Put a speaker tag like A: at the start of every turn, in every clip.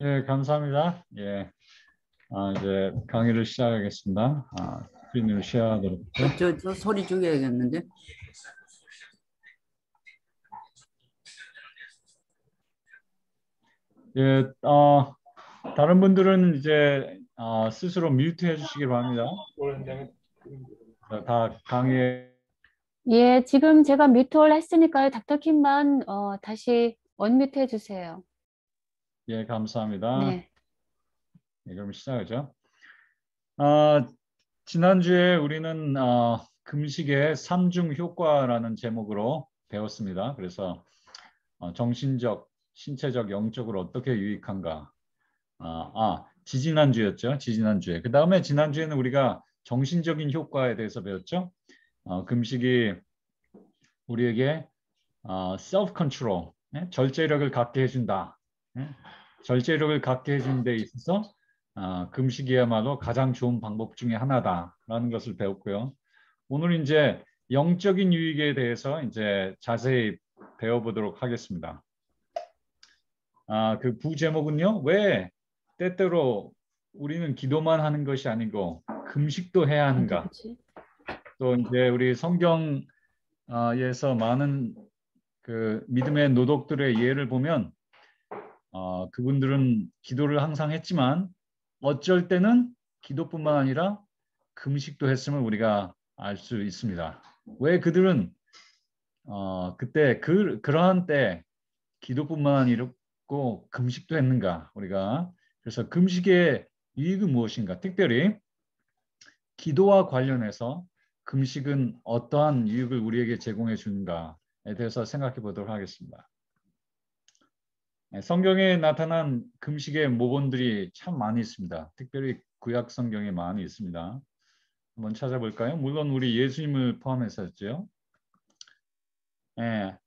A: 예, 감사합니다. 예, 이제 강의를 시작하겠습니다. 스크린을 쉐어하도록 할게요.
B: 저 소리 죽여야겠는데.
A: 예, 다른 분들은 이제 스스로 뮤트 해주시기 바랍니다. 다 강의에
C: 예, 지금 제가 뮤트를 했으니까요. 닥터킴만 다시 언뮤트 해주세요.
A: 예, 감사합니다.
C: 네.
A: 예, 그럼 시작하죠. 아, 지난주에 우리는 금식의 삼중 효과라는 제목으로 배웠습니다. 그래서 정신적, 신체적, 영적으로 어떻게 유익한가. 지지난주였죠. 지지난주에. 그 다음에 지난주에는 우리가 정신적인 효과에 대해서 배웠죠. 금식이 우리에게 self control, 절제력을 갖게 해준다. 절제력을 갖게 해주는 데 있어서 금식이야말로 가장 좋은 방법 중에 하나다라는 것을 배웠고요. 오늘 이제 영적인 유익에 대해서 이제 자세히 배워보도록 하겠습니다. 그 부제목은요. 왜 때때로 우리는 기도만 하는 것이 아니고 금식도 해야 하는가? 또 이제 우리 성경에서 많은 그 믿음의 노독들의 예를 보면 그분들은 기도를 항상 했지만 어쩔 때는 기도뿐만 아니라 금식도 했음을 우리가 알 수 있습니다. 왜 그들은 그때 그러한 때 기도뿐만 아니라 금식도 했는가 우리가 그래서 금식의 유익은 무엇인가 특별히 기도와 관련해서 금식은 어떠한 유익을 우리에게 제공해 주는가에 대해서 생각해 보도록 하겠습니다. 성경에 나타난 금식의 모본들이 참 많이 있습니다. 특별히 구약 성경에 많이 있습니다. 한번 찾아볼까요? 물론 우리 예수님을 포함해서였죠. 예,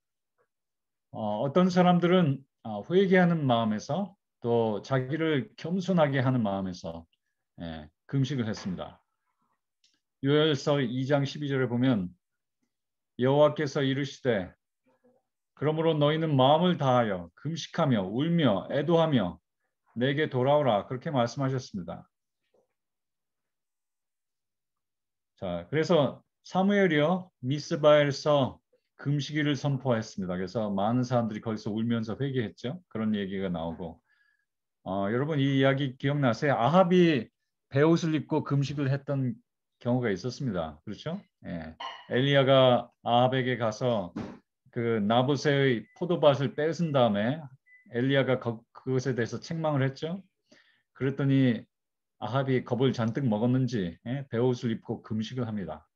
A: 어떤 사람들은 회개하는 마음에서 또 자기를 겸손하게 하는 마음에서 금식을 했습니다. 요엘서 2장 12절에 보면 여호와께서 이르시되 그러므로 너희는 마음을 다하여 금식하며 울며 애도하며 내게 돌아오라 그렇게 말씀하셨습니다. 자, 그래서 사무엘이요 미스바에서 금식일을 선포했습니다. 그래서 많은 사람들이 거기서 울면서 회개했죠. 그런 얘기가 나오고 여러분 이 이야기 기억나세요? 아합이 베옷을 입고 금식을 했던 경우가 있었습니다. 그렇죠? 예. 엘리야가 아합에게 가서 그 나봇의 포도밭을 뺏은 다음에 엘리야가 그것에 대해서 책망을 했죠. 그랬더니 아합이 겁을 잔뜩 먹었는지 베옷을 입고 금식을 합니다.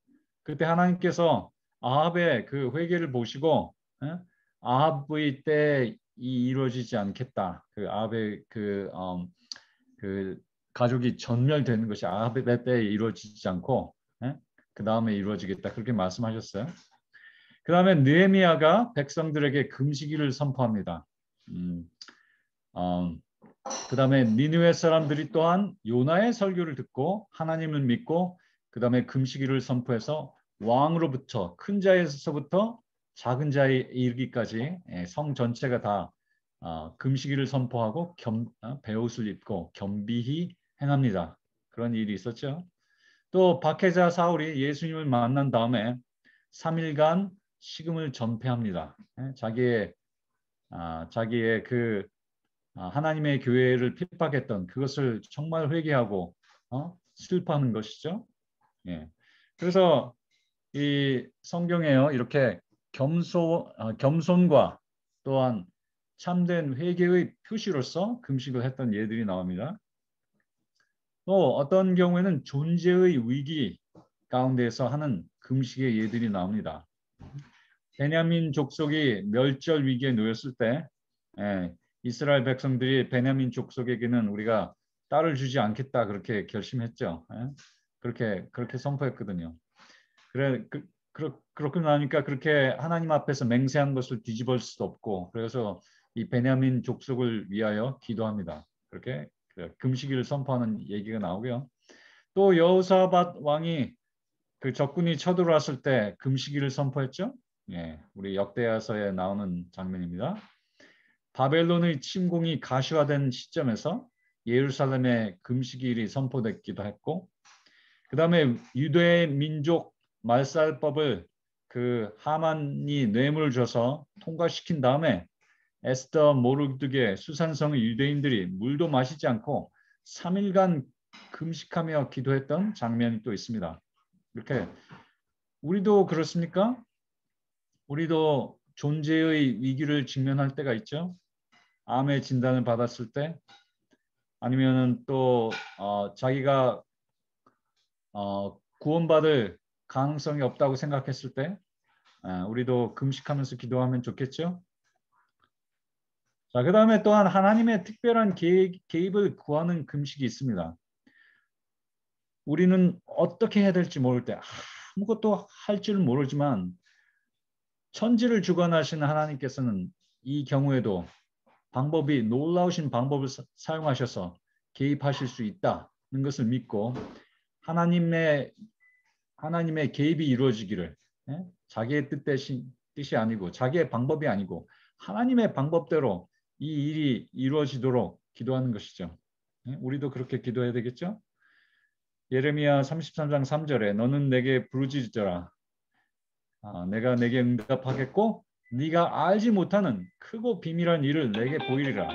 A: 그때 하나님께서 아합의 그 회개를 보시고 아합의 때에 이루어지지 않겠다. 그 아합의 그 가족이 전멸되는 것이 아합의 때에 이루어지지 않고 그 다음에 이루어지겠다. 그렇게 말씀하셨어요. 그 다음에 느헤미야가 백성들에게 금식일을 선포합니다. 그 다음에 니느웨 사람들이 또한 요나의 설교를 듣고 하나님을 믿고 그 다음에 금식일을 선포해서 왕으로부터 큰 자에서부터 작은 자에 이르기까지 성 전체가 다 금식일을 선포하고 베옷을 입고 겸비히 행합니다. 그런 일이 있었죠. 또 박해자 사울이 예수님을 만난 다음에 3일간 식음을 전폐합니다. 자기의 그 하나님의 교회를 핍박했던 그것을 정말 회개하고 슬퍼하는 것이죠. 예. 그래서 이 성경에요 이렇게 겸손과 또한 참된 회개의 표시로서 금식을 했던 예들이 나옵니다. 또 어떤 경우에는 존재의 위기 가운데서 하는 금식의 예들이 나옵니다. 베냐민 족속이 멸절 위기에 놓였을 때 이스라엘 백성들이 베냐민 족속에게는 우리가 딸을 주지 않겠다 그렇게 결심했죠. 그렇게 선포했거든요. 그렇고 나니까 그렇게 하나님 앞에서 맹세한 것을 뒤집을 수도 없고 그래서 이 베냐민 족속을 위하여 기도합니다. 그렇게 금식일을 선포하는 얘기가 나오고요. 또 여호사밧 왕이 그 적군이 쳐들어왔을 때 금식일을 선포했죠. 예, 우리 역대하서에 나오는 장면입니다. 바벨론의 침공이 가시화된 시점에서 예루살렘에 금식일이 선포됐기도 했고, 그 다음에 유대 민족 말살법을 그 하만이 뇌물을 줘서 통과시킨 다음에 에스더 모르드게 수산성의 유대인들이 물도 마시지 않고 3일간 금식하며 기도했던 장면이 또 있습니다. 이렇게 우리도 그렇습니까? 우리도 존재의 위기를 직면할 때가 있죠. 암의 진단을 받았을 때, 아니면은 또 자기가 구원받을 가능성이 없다고 생각했을 때, 우리도 금식하면서 기도하면 좋겠죠. 자, 그 다음에 또한 하나님의 특별한 개입을 구하는 금식이 있습니다. 우리는 어떻게 해야 될지 모를 때 아무것도 할 줄 모르지만 천지를 주관하시는 하나님께서는 이 경우에도 놀라우신 방법을 사용하셔서 개입하실 수 있다는 것을 믿고 하나님의 개입이 이루어지기를, 자기의 뜻이 아니고 자기의 방법이 아니고 하나님의 방법대로 이 일이 이루어지도록 기도하는 것이죠. 우리도 그렇게 기도해야 되겠죠? 예레미야 33장 3절에 너는 내게 부르짖으라. 내가 내게 응답하겠고 네가 알지 못하는 크고 비밀한 일을 내게 보이리라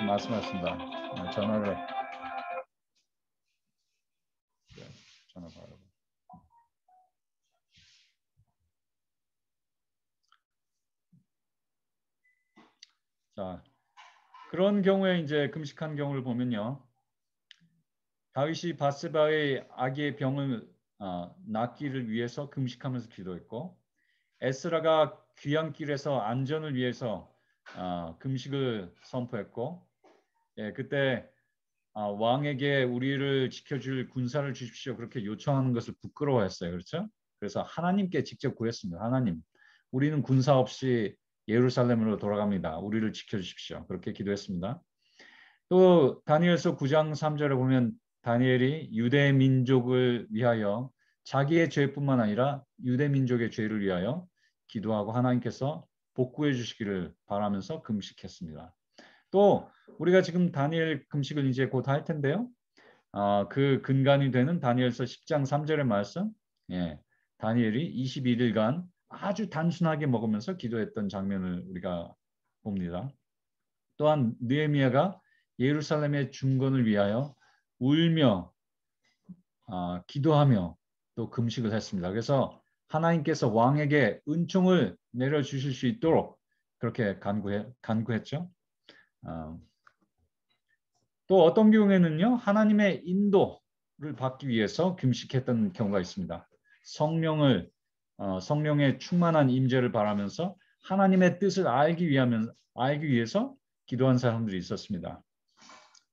A: 말씀하신다. 전화 받아봐. 자, 그런 경우에 이제 금식한 경우를 보면요. 다윗이 바세바의 아기의 병을 낫기를 위해서 금식하면서 기도했고, 에스라가 귀향길에서 안전을 위해서 금식을 선포했고, 그때 왕에게 우리를 지켜줄 군사를 주십시오 그렇게 요청하는 것을 부끄러워했어요. 그렇죠? 그래서 하나님께 직접 구했습니다. 하나님, 우리는 군사 없이 예루살렘으로 돌아갑니다. 우리를 지켜주십시오. 그렇게 기도했습니다. 또 다니엘서 9장 3절에 보면 다니엘이 유대 민족을 위하여 자기의 죄뿐만 아니라 유대 민족의 죄를 위하여 기도하고 하나님께서 복구해 주시기를 바라면서 금식했습니다. 또 우리가 지금 다니엘 금식을 이제 곧 할 텐데요. 그 근간이 되는 다니엘서 10장 3절의 말씀, 다니엘이 21일간 아주 단순하게 먹으면서 기도했던 장면을 우리가 봅니다. 또한 느헤미야가 예루살렘의 중건을 위하여 울며 기도하며 또 금식을 했습니다. 그래서 하나님께서 왕에게 은총을 내려주실 수 있도록 그렇게 간구했죠. 또 어떤 경우에는요, 하나님의 인도를 받기 위해서 금식했던 경우가 있습니다. 성령의 충만한 임재를 바라면서 하나님의 뜻을 알기 위해서 기도한 사람들이 있었습니다.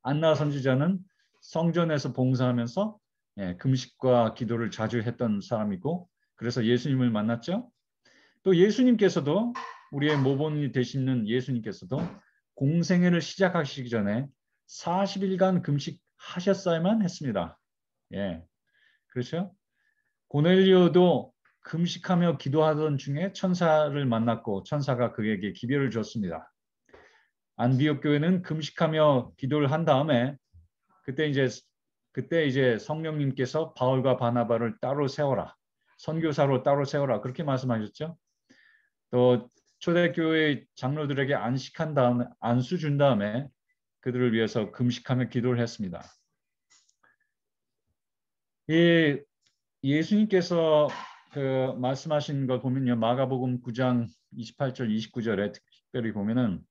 A: 안나 선지자는 성전에서 봉사하면서 금식과 기도를 자주 했던 사람이고, 그래서 예수님을 만났죠. 또 예수님께서도, 우리의 모본이 되시는 예수님께서도 공생애를 시작하시기 전에 40일간 금식하셨어야만 했습니다. 그렇죠? 고넬료도 금식하며 기도하던 중에 천사를 만났고 천사가 그에게 기별을 줬습니다. 안디옥 교회는 금식하며 기도를 한 다음에 그때 이제 성령님께서 바울과 바나바를 따로 세워라, 선교사로 따로 세워라 그렇게 말씀하셨죠. 또 초대교회 장로들에게 안수 준 다음에 그들을 위해서 금식하며 기도를 했습니다. 이 예수님께서 그 말씀하신 걸 보면요, 마가복음 9장 28절 29절에 특별히 보면은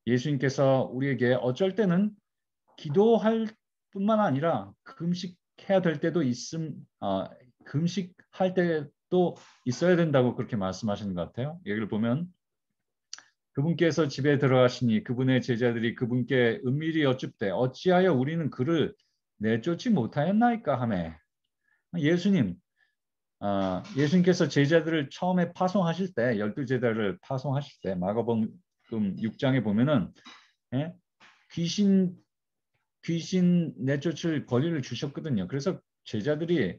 A: 예수님께서 우리에게 어쩔 때는 기도할 뿐만 아니라 금식해야 될 때도 금식할 때도 있어야 된다고 그렇게 말씀하시는 것 같아요. 여기를 보면 그분께서 집에 들어가시니 그분의 제자들이 그분께 은밀히 여쭙되 어찌하여 우리는 그를 내쫓지 못하였나이까 하매, 예수님께서 제자들을 처음에 파송하실 때, 12제자를 파송하실 때 마가복음 6장에 보면은 귀신 내쫓을 권리를 주셨거든요. 그래서 제자들이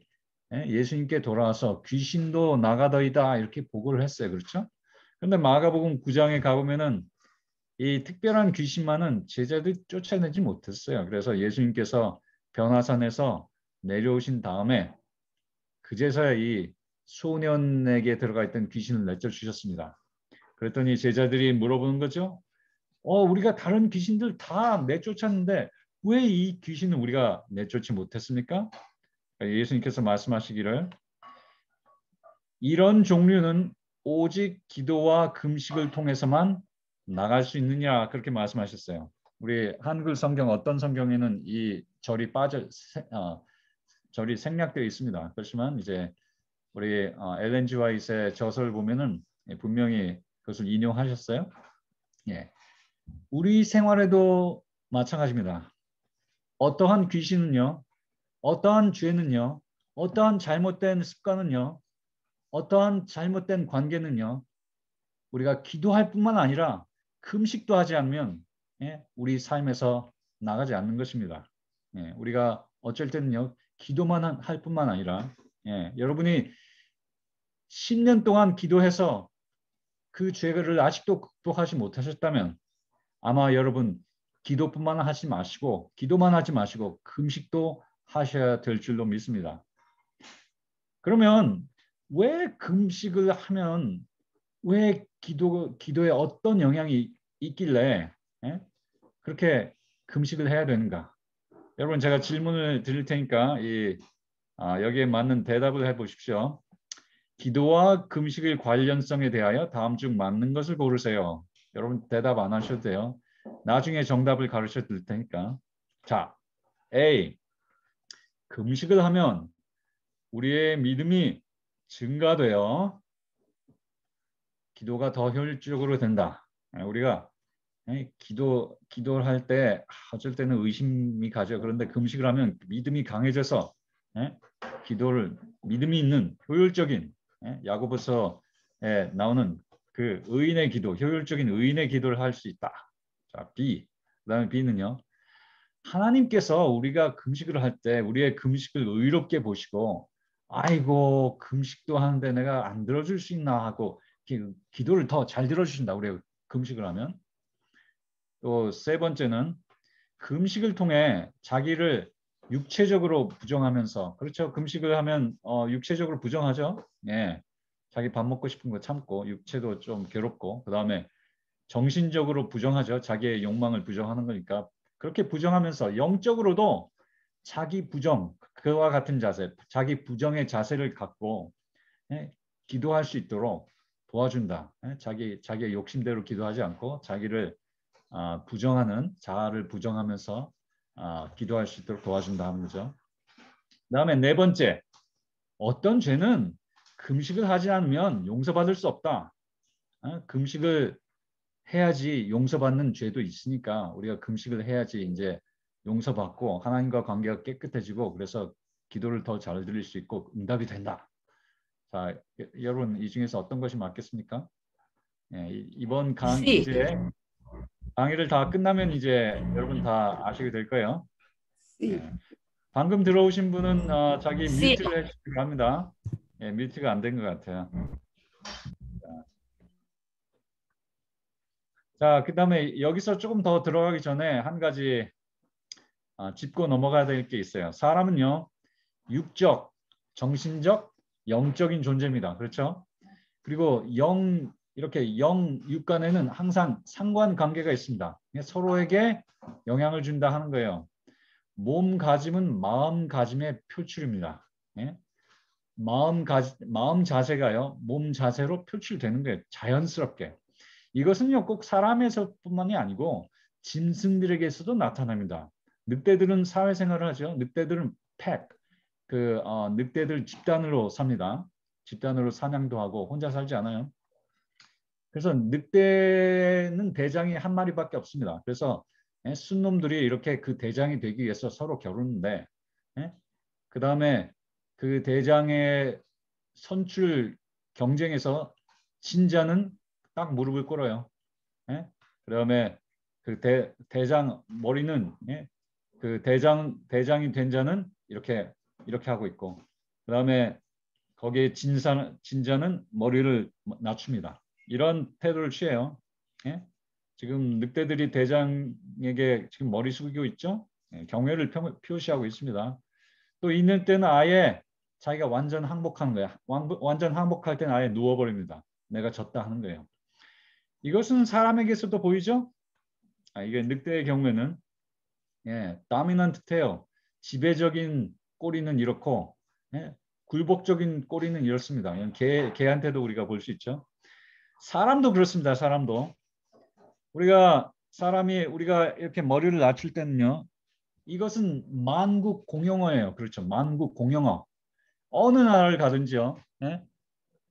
A: 예수님께 돌아와서 귀신도 나가더이다 이렇게 보고를 했어요. 그렇죠? 그런데 마가복음 9장에 가보면은 이 특별한 귀신만은 제자들이 쫓아내지 못했어요. 그래서 예수님께서 변화산에서 내려오신 다음에 그제서야 이 소년에게 들어가 있던 귀신을 내쫓으셨습니다. 그랬더니 제자들이 물어보는 거죠. 우리가 다른 귀신들 다 내쫓았는데 왜 이 귀신을 우리가 내쫓지 못했습니까? 예수님께서 말씀하시기를 이런 종류는 오직 기도와 금식을 통해서만 나갈 수 있느냐 그렇게 말씀하셨어요. 우리 한글 성경 어떤 성경에는 이 절이 생략되어 있습니다. 그렇지만 이제 우리 엘렌 G 화이트의 저서를 보면은 분명히 그것을 인용하셨어요. 예. 우리 생활에도 마찬가지입니다. 어떠한 귀신은요, 어떠한 죄는요, 어떠한 잘못된 습관은요, 어떠한 잘못된 관계는요, 우리가 기도할 뿐만 아니라 금식도 하지 않으면 우리 삶에서 나가지 않는 것입니다. 우리가 어쩔 때는요, 기도만 할 뿐만 아니라 여러분이 10년 동안 기도해서 그 죄를 아직도 극복하지 못하셨다면 아마 여러분 기도만 하지 마시고 금식도 하셔야 될 줄로 믿습니다. 그러면 왜 금식을 하면 왜 기도에 어떤 영향이 있길래 그렇게 금식을 해야 되는가? 여러분 제가 질문을 드릴 테니까 여기에 맞는 대답을 해보십시오. 기도와 금식의 관련성에 대하여 다음 중 맞는 것을 고르세요. 여러분 대답 안 하셔도 돼요. 나중에 정답을 가르쳐 드릴 테니까. 자, A. 금식을 하면 우리의 믿음이 증가되어 기도가 더 효율적으로 된다. 우리가 기도를 할 때 어쩔 때는 의심이 가죠. 그런데 금식을 하면 믿음이 강해져서 믿음이 있는 효율적인 야고보서에 나오는 그 의인의 기도, 효율적인 의인의 기도를 할 수 있다. 자, B. 그다음에 B는요. 하나님께서 우리가 금식을 할 때 우리의 금식을 의롭게 보시고 아이고 금식도 하는데 내가 안 들어줄 수 있나 하고 기도를 더 잘 들어주신다. 우리가 금식을 하면. 또 세 번째는 금식을 통해 자기를 육체적으로 부정하면서 그렇죠. 금식을 하면 육체적으로 부정하죠. 자기 밥 먹고 싶은 거 참고 육체도 좀 괴롭고 그다음에 정신적으로 부정하죠. 자기의 욕망을 부정하는 거니까 그렇게 부정하면서 영적으로도 자기 부정 그와 같은 자세 자기 부정의 자세를 갖고 기도할 수 있도록 도와준다. 자기의 욕심대로 기도하지 않고 자기를 부정하는 자아를 부정하면서 기도할 수 있도록 도와준다 하는 거죠. 그다음에 네 번째, 어떤 죄는 금식을 하지 않으면 용서받을 수 없다. 금식을 해야지 용서받는 죄도 있으니까 우리가 금식을 해야지 이제 용서받고 하나님과 관계가 깨끗해지고 그래서 기도를 더 잘 드릴 수 있고 응답이 된다. 자, 여러분 이 중에서 어떤 것이 맞겠습니까? 이번
B: C.
A: 강의를 다 끝나면 이제 여러분 다 아시게 될 거예요.
B: C.
A: 방금 들어오신 분은 자기
B: C.
A: 뮤트를 해주시기 바랍니다. 뮤트가 안 된 것 같아요. 자, 그다음에 여기서 조금 더 들어가기 전에 한 가지 짚고 넘어가야 될 게 있어요. 사람은요, 육적, 정신적, 영적인 존재입니다. 그렇죠? 그리고 이렇게 육 간에는 항상 상관관계가 있습니다. 서로에게 영향을 준다 하는 거예요. 몸가짐은 마음가짐의 표출입니다. 마음 자세가요, 몸 자세로 표출되는 거예요. 자연스럽게. 이것은요, 꼭 사람에서뿐만이 아니고 짐승들에게서도 나타납니다. 늑대들은 사회생활을 하죠. 늑대들은 늑대들 집단으로 삽니다. 집단으로 사냥도 하고 혼자 살지 않아요. 그래서 늑대는 대장이 한 마리밖에 없습니다. 그래서 순놈들이 이렇게 그 대장이 되기 위해서 서로 겨루는데 그 다음에 그 대장의 선출 경쟁에서 진자는 딱 무릎을 꿇어요. 그 다음에 그 대장 머리는 그 대장이 된 자는 이렇게 하고 있고 그 다음에 거기에 진자는 머리를 낮춥니다. 이런 태도를 취해요. 지금 늑대들이 대장에게 지금 머리 숙이고 있죠. 예, 경외를 표시하고 있습니다. 또 있는 때는 아예 자기가 완전 항복하는 거야. 완전 항복할 때는 아예 누워버립니다. 내가 졌다 하는 거예요. 이것은 사람에게서도 보이죠? 이게 늑대의 경우에는 dominant tail, 지배적인 꼬리는 이렇고 굴복적인 꼬리는 이렇습니다. 개한테도 우리가 볼 수 있죠. 사람도 그렇습니다. 사람도 우리가 이렇게 머리를 낮출 때는요. 이것은 만국 공용어예요. 그렇죠. 만국 공용어. 어느 나라를 가든지요.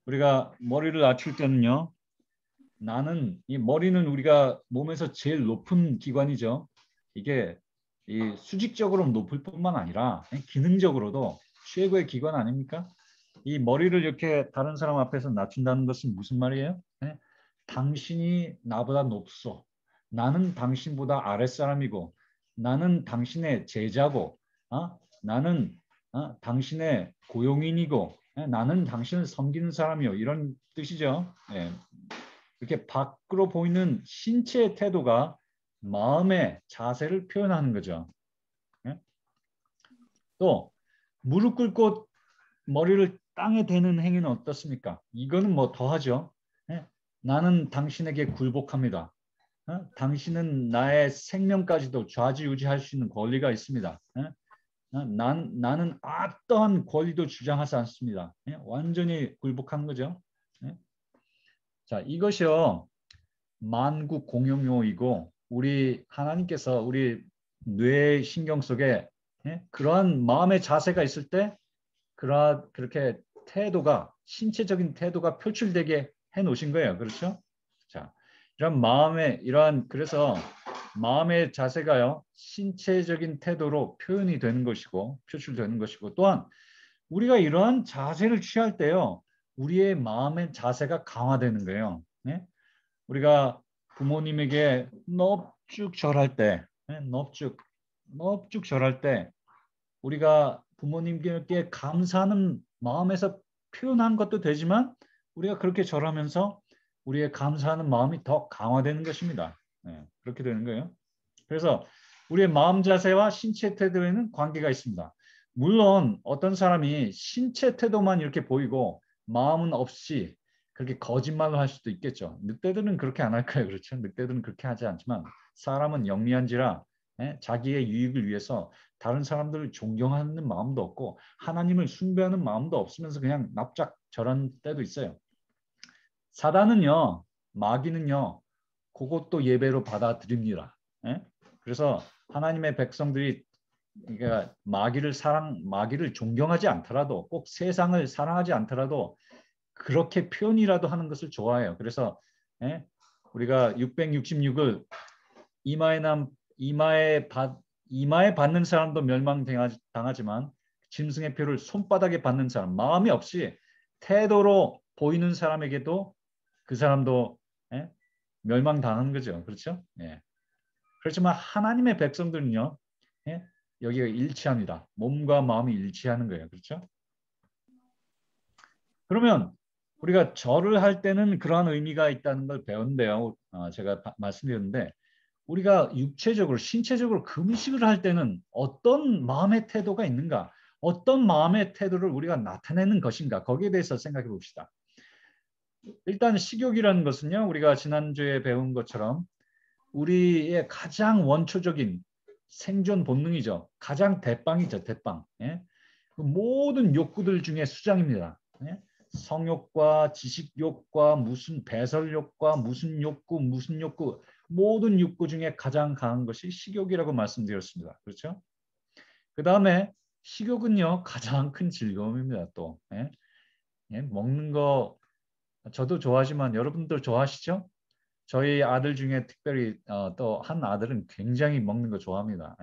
A: 우리가 머리를 낮출 때는요. 이 머리는 우리가 몸에서 제일 높은 기관이죠. 이게 이 수직적으로 높을 뿐만 아니라 기능적으로도 최고의 기관 아닙니까? 이 머리를 이렇게 다른 사람 앞에서 낮춘다는 것은 무슨 말이에요? 당신이 나보다 높소. 나는 당신보다 아랫사람이고 나는 당신의 제자고 나는 당신의 고용인이고 나는 당신을 섬기는 사람이요. 이런 뜻이죠. 이렇게 밖으로 보이는 신체의 태도가 마음의 자세를 표현하는 거죠. 또 무릎 꿇고 머리를 땅에 대는 행위는 어떻습니까? 이거는 뭐 더하죠. 나는 당신에게 굴복합니다. 당신은 나의 생명까지도 좌지우지할 수 있는 권리가 있습니다. 나는 어떠한 권리도 주장하지 않습니다. 완전히 굴복하는 거죠. 자, 이것이요. 만국 공용어이고 우리 하나님께서 우리 뇌 신경 속에 그러한 마음의 자세가 있을 때 그렇게 태도가 신체적인 태도가 표출되게 해 놓으신 거예요. 그렇죠? 자, 그래서 마음의 자세가요. 신체적인 태도로 표현이 되는 것이고 표출되는 것이고 또한 우리가 이러한 자세를 취할 때요. 우리의 마음의 자세가 강화되는 거예요. 우리가 부모님에게 넙죽 절할 때, 넙죽 절할 때 우리가 부모님께 감사하는 마음에서 표현한 것도 되지만 우리가 그렇게 절하면서 우리의 감사하는 마음이 더 강화되는 것입니다. 그렇게 되는 거예요. 그래서 우리의 마음 자세와 신체 태도에는 관계가 있습니다. 물론 어떤 사람이 신체 태도만 이렇게 보이고 마음은 없이 그렇게 거짓말을 할 수도 있겠죠. 늑대들은 그렇게 안 할 거예요. 그렇죠? 늑대들은 그렇게 하지 않지만 사람은 영리한지라 자기의 유익을 위해서 다른 사람들을 존경하는 마음도 없고 하나님을 숭배하는 마음도 없으면서 그냥 납작 절한 때도 있어요. 사단은요. 마귀는요. 그것도 예배로 받아들입니다. 그래서 하나님의 백성들이 그러니까 마귀를 존경하지 않더라도 꼭 세상을 사랑하지 않더라도 그렇게 표현이라도 하는 것을 좋아해요. 그래서 우리가 666을 이마에 받는 사람도 멸망당하지만 짐승의 표를 손바닥에 받는 사람, 마음이 없이 태도로 보이는 사람에게도 그 사람도 멸망당하는 거죠. 그렇죠? 그렇지만 하나님의 백성들은요. 여기가 일치합니다. 몸과 마음이 일치하는 거예요. 그렇죠? 그러면 우리가 절을 할 때는 그러한 의미가 있다는 걸 배웠는데요. 제가 말씀드렸는데 우리가 육체적으로 신체적으로 금식을 할 때는 어떤 마음의 태도가 있는가? 어떤 마음의 태도를 우리가 나타내는 것인가? 거기에 대해서 생각해 봅시다. 일단 식욕이라는 것은요. 우리가 지난주에 배운 것처럼 우리의 가장 원초적인 생존 본능이죠. 가장 대빵이죠. 대빵. 그 모든 욕구들 중에 수장입니다. 성욕과 지식욕과 무슨 배설욕과 무슨 욕구 모든 욕구 중에 가장 강한 것이 식욕이라고 말씀드렸습니다. 그렇죠? 그 다음에 식욕은요 가장 큰 즐거움입니다. 또 먹는 거 저도 좋아하지만 여러분들 좋아하시죠? 저희 아들 중에 특별히 또 한 아들은 굉장히 먹는 거 좋아합니다.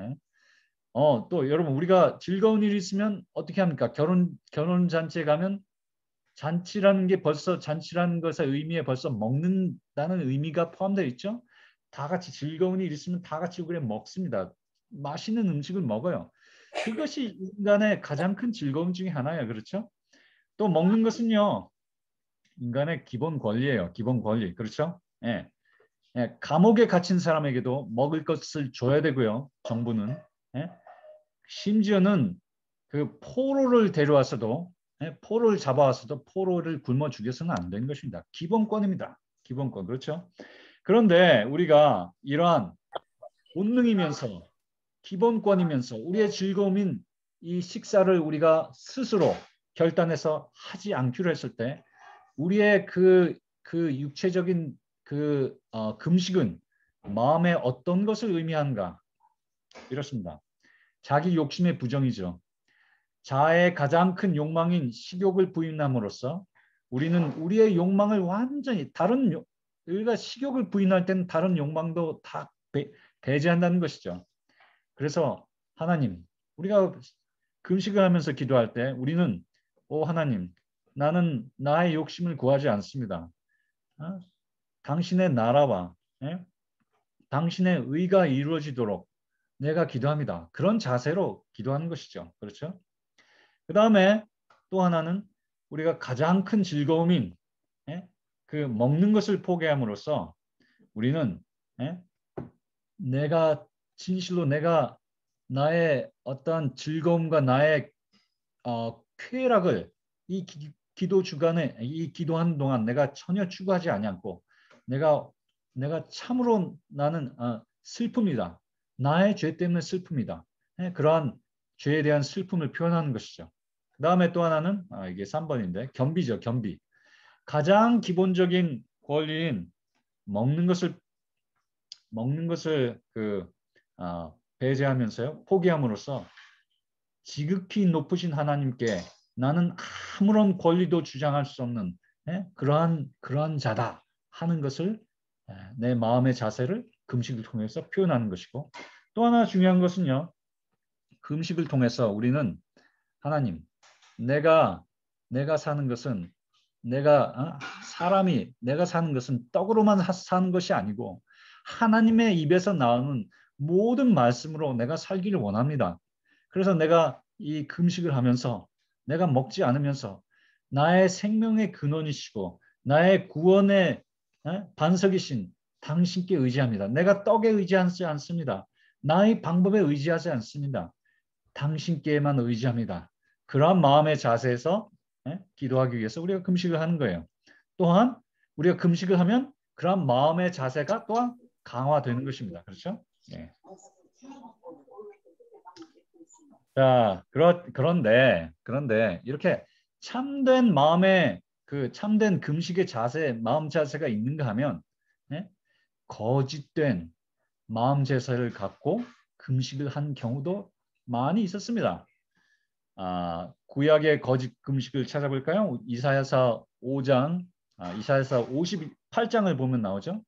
A: 또 여러분 우리가 즐거운 일이 있으면 어떻게 합니까? 결혼 잔치에 가면 잔치라는 것의 의미에 벌써 먹는다는 의미가 포함되어 있죠. 다 같이 즐거운 일이 있으면 다 같이 그래 먹습니다. 맛있는 음식을 먹어요. 그것이 인간의 가장 큰 즐거움 중에 하나예요. 그렇죠? 또 먹는 것은요. 인간의 기본 권리예요. 기본 권리. 그렇죠? 예, 감옥에 갇힌 사람에게도 먹을 것을 줘야 되고요. 정부는. 예? 심지어는 그 포로를 데려와서도 예? 포로를 잡아왔어도 포로를 굶어 죽여서는 안 되는 것입니다. 기본권입니다. 기본권. 그렇죠? 그런데 우리가 이러한 본능이면서 기본권이면서 우리의 즐거움인 이 식사를 우리가 스스로 결단해서 하지 않기로 했을 때 우리의 그 육체적인 금식은 마음에 어떤 것을 의미하는가? 이렇습니다. 자기 욕심의 부정이죠. 자아의 가장 큰 욕망인 식욕을 부인함으로써 우리는 우리의 욕망을 완전히 우리가 식욕을 부인할 때는 다른 욕망도 다 배제한다는 것이죠. 그래서 하나님, 우리가 금식을 하면서 기도할 때 우리는 하나님, 나는 나의 욕심을 구하지 않습니다. 당신의 나라와 당신의 의가 이루어지도록 내가 기도합니다. 그런 자세로 기도하는 것이죠. 그렇죠? 그 다음에 또 하나는 우리가 가장 큰 즐거움인 그 먹는 것을 포기함으로써 우리는 내가 진실로 내가 나의 어떤 즐거움과 나의 쾌락을 이 기도 주간에 이 기도하는 동안 내가 전혀 추구하지 않고 내가 참으로 나는 슬픕니다. 나의 죄 때문에 슬픕니다. 그러한 죄에 대한 슬픔을 표현하는 것이죠. 그 다음에 또 하나는 이게 3번인데 겸비죠. 겸비. 가장 기본적인 권리인 먹는 것을 배제하면서요. 포기함으로써 지극히 높으신 하나님께 나는 아무런 권리도 주장할 수 없는 그러한 자다 하는 것을 내 마음의 자세를 금식을 통해서 표현하는 것이고 또 하나 중요한 것은요. 금식을 통해서 우리는 하나님 내가 사는 것은 사람이 내가 사는 것은 떡으로만 사는 것이 아니고 하나님의 입에서 나오는 모든 말씀으로 내가 살기를 원합니다. 그래서 내가 이 금식을 하면서 내가 먹지 않으면서 나의 생명의 근원이시고 나의 구원의 반석이신 당신께 의지합니다. 내가 떡에 의지하지 않습니다. 나의 방법에 의지하지 않습니다. 당신께만 의지합니다. 그러한 마음의 자세에서 기도하기 위해서 우리가 금식을 하는 거예요. 또한 우리가 금식을 하면 그러한 마음의 자세가 또한 강화되는 것입니다. 그렇죠? 예. 자, 그런데 이렇게 참된 마음의 참된 금식의 자세, 마음 자세가 있는가 하면 거짓된 마음 자세를 갖고 금식을 한 경우도 많이 있었습니다. 구약의 거짓 금식을 찾아볼까요? 이사야서 5장, 이사야서 58장을 보면 나오죠.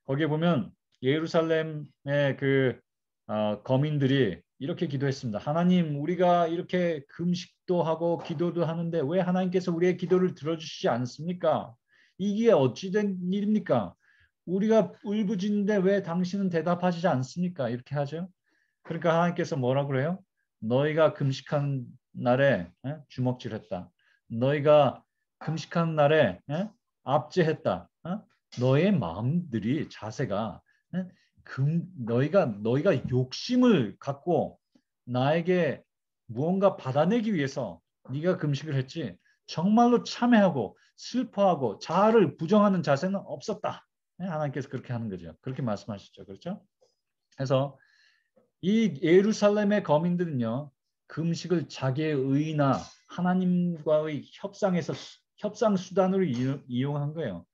A: 거기에 보면 예루살렘의 거민들이 이렇게 기도했습니다. 하나님, 우리가 이렇게 금식도 하고 기도도 하는데 왜 하나님께서 우리의 기도를 들어주시지 않습니까? 이게 어찌된 일입니까? 우리가 울부짖는데 왜 당신은 대답하시지 않습니까? 이렇게 하죠. 그러니까 하나님께서 뭐라고 그래요? 너희가 금식한 날에 주먹질했다. 너희가 금식한 날에 압제했다. 너의 마음들이 자세가 너희가 욕심을 갖고 나에게 무언가 받아내기 위해서 네가 금식을 했지 정말로 참회하고 슬퍼하고 자아를 부정하는 자세는 없었다. 하나님께서 그렇게 하는 거죠. 그렇게 말씀하시죠. 그렇죠? 그래서 이 예루살렘의 거민들은요. 금식을 자기의 의나 하나님과의 협상 수단으로 이용한 거예요.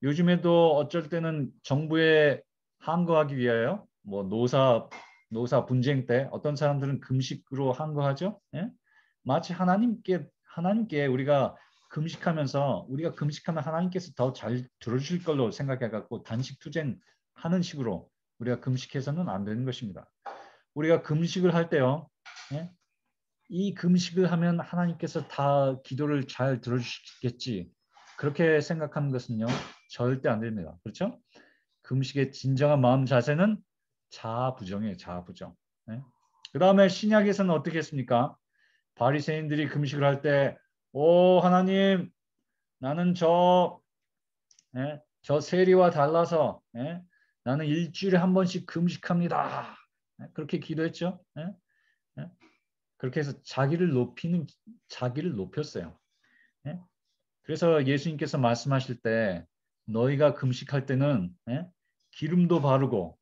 A: 요즘에도 어쩔 때는 정부에 항거하기 위하여 뭐 노사 분쟁 때 어떤 사람들은 금식으로 항거하죠. 예? 마치 하나님께 우리가 금식하면서 우리가 금식하면 하나님께서 더 잘 들어주실 걸로 생각해갖고 단식 투쟁하는 식으로 우리가 금식해서는 안 되는 것입니다. 우리가 금식을 할 때요. 예? 이 금식을 하면 하나님께서 다 기도를 잘 들어주시겠지. 그렇게 생각하는 것은요. 절대 안 됩니다. 그렇죠? 금식의 진정한 마음 자세는 자아부정이에요. 자아부정. 예? 그 다음에 신약에서는 어떻게 했습니까? 바리새인들이 금식을 할 때 하나님 나는 저 세리와 달라서 나는 일주일에 한 번씩 금식합니다. 그렇게 기도했죠. 그렇게 해서 자기를 높였어요. 그래서 예수님께서 말씀하실 때 너희가 금식할 때는 기름도 바르고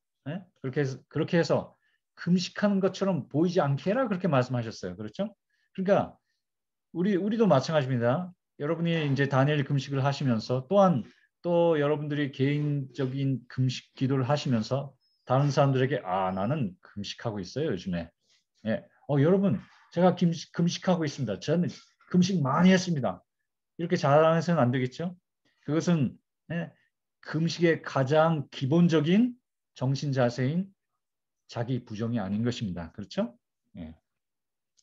A: 그렇게 해서 금식하는 것처럼 보이지 않게 해라 그렇게 말씀하셨어요. 그렇죠? 그러니까 우리도 마찬가지입니다. 여러분이 이제 다니엘 금식을 하시면서 또한 또 여러분들이 개인적인 금식 기도를 하시면서 다른 사람들에게 나는 금식하고 있어요 요즘에. 여러분 제가 금식하고 있습니다. 저는 금식 많이 했습니다. 이렇게 자랑해서는 안 되겠죠? 그것은 금식의 가장 기본적인 정신 자세인 자기 부정이 아닌 것입니다. 그렇죠?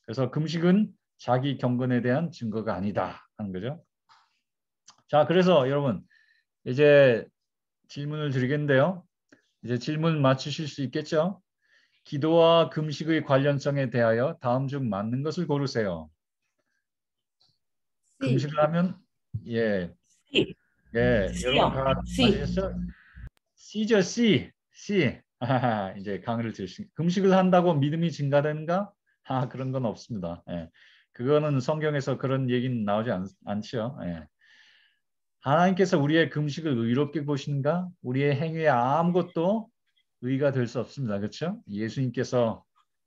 A: 그래서 금식은 자기 경건에 대한 증거가 아니다 하는 거죠. 자, 그래서 여러분 이제 질문을 드리겠는데요. 이제 질문 맞추실 수 있겠죠? 기도와 금식의 관련성에 대하여 다음 중 맞는 것을 고르세요.
B: C,
A: 금식을 하면 예,
B: C,
A: 여러분
B: C요.
A: 다
B: C.
A: 맞으셨죠? C죠, C. C. 이제 강의를 들으신. 금식을 한다고 믿음이 증가되는가? 그런 건 없습니다. 그거는 성경에서 그런 얘기는 나오지 않죠. 하나님께서 우리의 금식을 의롭게 보시는가? 우리의 행위에 아무것도 의가 될 수 없습니다. 그렇죠?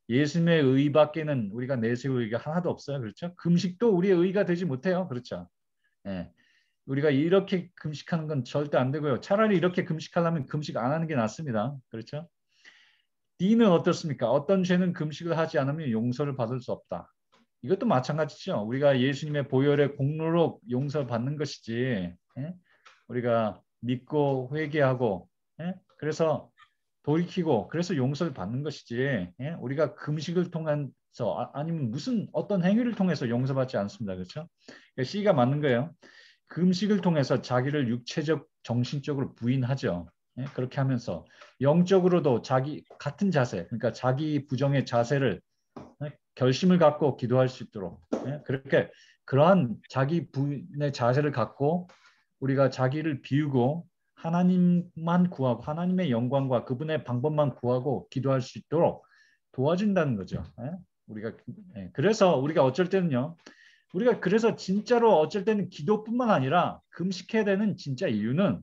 A: 예수님의 의밖에는 우리가 내세울 의가 하나도 없어요. 그렇죠? 금식도 우리의 의가 되지 못해요. 그렇죠? 예. 우리가 이렇게 금식하는 건 절대 안 되고요. 차라리 이렇게 금식하려면 금식 안 하는 게 낫습니다. 그렇죠? D는 어떻습니까? 어떤 죄는 금식을 하지 않으면 용서를 받을 수 없다. 이것도 마찬가지죠. 우리가 예수님의 보혈의 공로로 용서받는 것이지. 우리가 믿고 회개하고 그래서 돌이키고 그래서 용서를 받는 것이지. 우리가 금식을 통해서 아니면 무슨 어떤 행위를 통해서 용서받지 않습니다. 그렇죠? 그러니까 C가 맞는 거예요. 금식을 통해서 자기를 육체적, 정신적으로 부인하죠. 그렇게 하면서 영적으로도 자기 같은 자세, 그러니까 자기 부정의 자세를 결심을 갖고 기도할 수 있도록 그렇게 그러한 자기 부인의 자세를 갖고 우리가 자기를 비우고 하나님만 구하고 하나님의 영광과 그분의 방법만 구하고 기도할 수 있도록 도와준다는 거죠. 우리가 그래서 우리가 어쩔 때는요. 우리가 그래서 진짜로 어쩔 때는 기도뿐만 아니라 금식해야 되는 진짜 이유는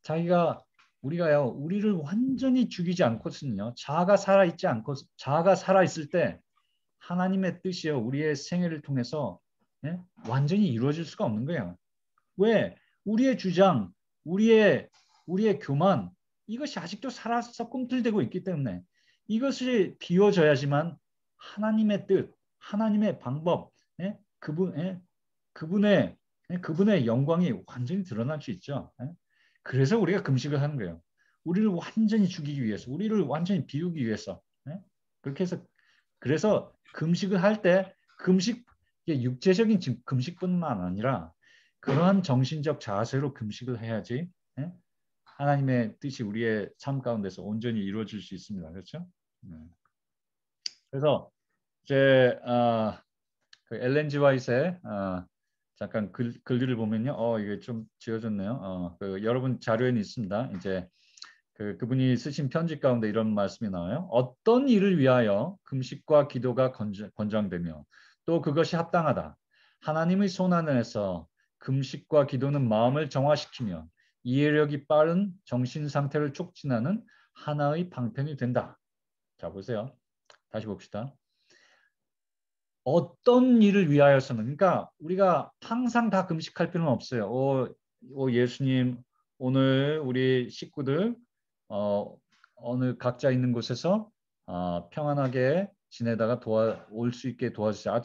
A: 자기가 우리가요 우리를 완전히 죽이지 않고서는요 자아가 살아 있을 때 하나님의 뜻이요 우리의 생애를 통해서 완전히 이루어질 수가 없는 거예요. 왜? 우리의 주장, 우리의 교만 이것이 아직도 살아서 꿈틀대고 있기 때문에 이것을 비워져야지만 하나님의 뜻, 하나님의 방법, 그분의 그분의 영광이 완전히 드러날 수 있죠. 그래서 우리가 금식을 하는 거예요. 우리를 완전히 죽이기 위해서, 우리를 완전히 비우기 위해서. 그렇게 해서 그래서 금식을 할 때 금식 육체적인 금식뿐만 아니라 그러한 정신적 자세로 금식을 해야지 하나님의 뜻이 우리의 삶 가운데서 온전히 이루어질 수 있습니다. 그렇죠? 그래서 이제 그 엘렌 G 화이트의 잠깐 글들을 보면요. 이게 좀 지어졌네요. 그 여러분 자료에는 있습니다. 이제 그분이 쓰신 편지 가운데 이런 말씀이 나와요. 어떤 일을 위하여 금식과 기도가 권장되며 또 그것이 합당하다. 하나님의 손안에서 금식과 기도는 마음을 정화시키며 이해력이 빠른 정신 상태를 촉진하는 하나의 방편이 된다. 자, 보세요. 다시 봅시다. 어떤 일을 위하여서는 그러니까 우리가 항상 다 금식할 필요는 없어요. 예수님 오늘 우리 식구들 어느 각자 있는 곳에서 평안하게 지내다가 올 수 있게 도와주세요.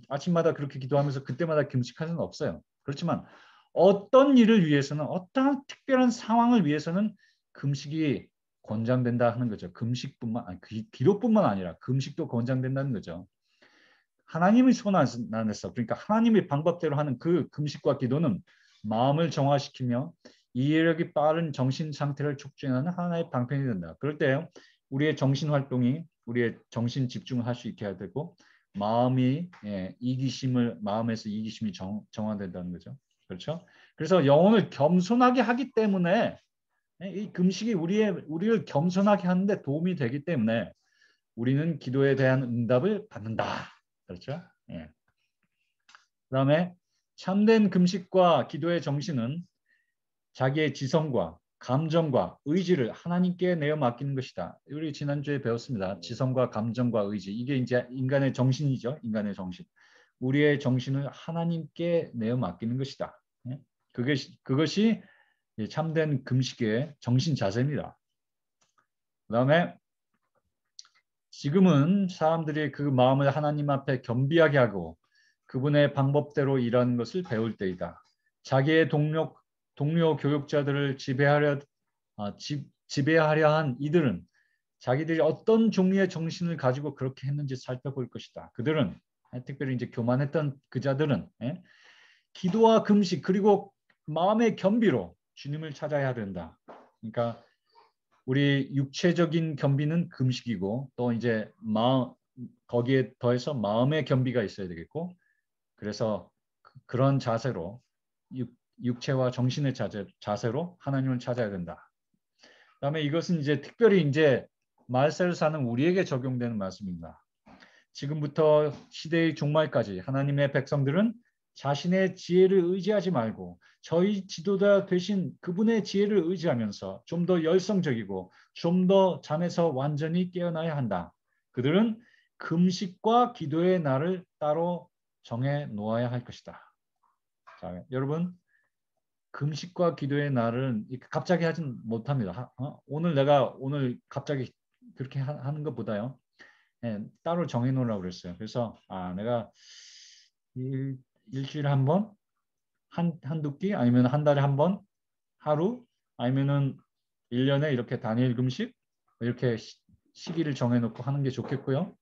A: 아침마다 그렇게 기도하면서 그때마다 금식할 수는 없어요. 그렇지만 어떤 일을 위해서는 어떠한 특별한 상황을 위해서는 금식이 권장된다 하는 거죠. 기도뿐만 아니라 금식도 권장된다는 거죠. 하나님의 손 안에서 그러니까 하나님의 방법대로 하는 그 금식과 기도는 마음을 정화시키며 이해력이 빠른 정신 상태를 촉진하는 하나의 방편이 된다. 그럴 때 우리의 정신 활동이 우리의 정신 집중을 할 수 있게 해야 되고 마음에서 이기심이 정화된다는 거죠. 그렇죠? 그래서 영혼을 겸손하게 하기 때문에 이 금식이 우리를 겸손하게 하는데 도움이 되기 때문에 우리는 기도에 대한 응답을 받는다. 그렇죠? 예. 그다음에 참된 금식과 기도의 정신은 자기의 지성과 감정과 의지를 하나님께 내어 맡기는 것이다. 우리 지난주에 배웠습니다. 지성과 감정과 의지. 이게 이제 인간의 정신이죠. 인간의 정신. 우리의 정신을 하나님께 내어 맡기는 것이다. 예? 그것이 참된 금식의 정신 자세입니다. 그다음에 지금은 사람들이 그 마음을 하나님 앞에 겸비하게 하고 그분의 방법대로 일하는 것을 배울 때이다. 자기의 동료 교육자들을 지배하려 한 이들은 자기들이 어떤 종류의 정신을 가지고 그렇게 했는지 살펴볼 것이다. 그들은 특별히 이제 교만했던 그 자들은 기도와 금식 그리고 마음의 겸비로 주님을 찾아야 된다. 그러니까 우리 육체적인 겸비는 금식이고 또 이제 거기에 더해서 마음의 겸비가 있어야 되겠고 그래서 그런 자세로 육체와 정신의 자세로 하나님을 찾아야 된다. 그다음에 이것은 이제 특별히 이제 말세를 사는 우리에게 적용되는 말씀입니다. 지금부터 시대의 종말까지 하나님의 백성들은 자신의 지혜를 의지하지 말고 저희 지도자 되신 그분의 지혜를 의지하면서 좀 더 열성적이고 좀 더 잠에서 완전히 깨어나야 한다. 그들은 금식과 기도의 날을 따로 정해 놓아야 할 것이다. 자, 여러분 금식과 기도의 날은 갑자기 하진 못합니다. 오늘 갑자기 그렇게 하는 것보다요. 따로 정해 놓으라고 그랬어요. 그래서 내가 일주일에 한 번, 한두 끼 아니면 한 달에 한 번, 하루 아니면은 1년에 이렇게 단일 금식 이렇게 시기를 정해 놓고 하는 게 좋겠고요.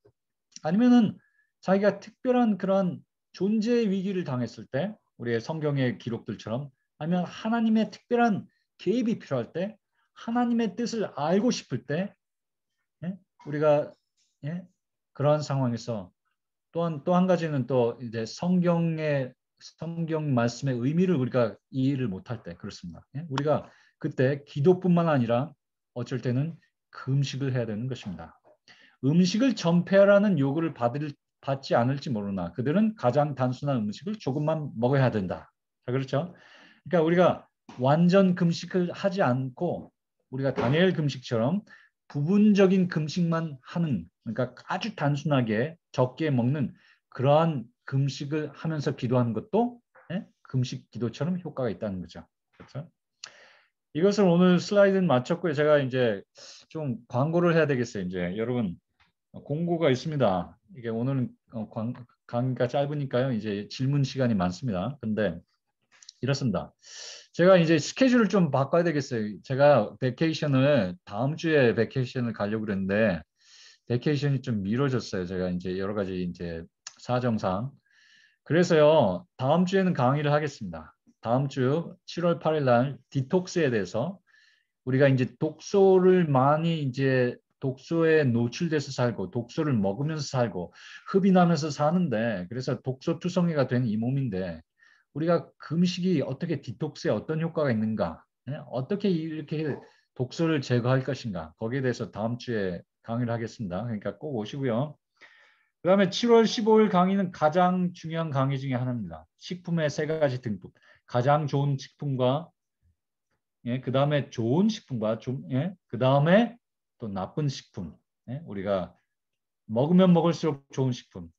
A: 아니면은 자기가 특별한 그런 존재의 위기를 당했을 때 우리의 성경의 기록들처럼 아니면 하나님의 특별한 개입이 필요할 때 하나님의 뜻을 알고 싶을 때 우리가 그러한 상황에서 또한 또 한 가지는 또 이제 성경 말씀의 의미를 우리가 이해를 못할 때 그렇습니다. 우리가 그때 기도뿐만 아니라 어쩔 때는 금식을 해야 되는 것입니다. 음식을 전폐하라는 요구를 받지 않을지 모르나 그들은 가장 단순한 음식을 조금만 먹어야 된다. 자, 그렇죠? 그러니까 우리가 완전 금식을 하지 않고 우리가 다니엘 금식처럼 부분적인 금식만 하는 그러니까 아주 단순하게 적게 먹는 그러한 금식을 하면서 기도하는 것도 금식 기도처럼 효과가 있다는 거죠. 그렇죠? 이것을 오늘 슬라이드는 마쳤고요. 제가 이제 좀 광고를 해야 되겠어요. 이제 여러분 공고가 있습니다. 이게 오늘은 강의가 짧으니까요. 이제 질문 시간이 많습니다. 근데 이렇습니다. 제가 이제 스케줄을 좀 바꿔야 되겠어요. 제가 다음 주에 베케이션을 가려고 그랬는데 베케이션이 좀 미뤄졌어요. 제가 이제 여러 가지 이제 사정상. 그래서요. 다음 주에는 강의를 하겠습니다. 다음 주 7월 8일 날 디톡스에 대해서 우리가 이제 독소를 많이 이제 독소에 노출돼서 살고 독소를 먹으면서 살고 흡인하면서 사는데 그래서 독소 투성이가 된 이 몸인데 우리가 금식이 어떻게 디톡스에 어떤 효과가 있는가 어떻게 이렇게 독소를 제거할 것인가 거기에 대해서 다음 주에 강의를 하겠습니다. 그러니까 꼭 오시고요. 그 다음에 7월 15일 강의는 가장 중요한 강의 중에 하나입니다. 식품의 3가지 등급. 가장 좋은 식품과 그 다음에 좋은 식품과 그 다음에 또 나쁜 식품. 우리가 먹으면 먹을수록 좋은 식품.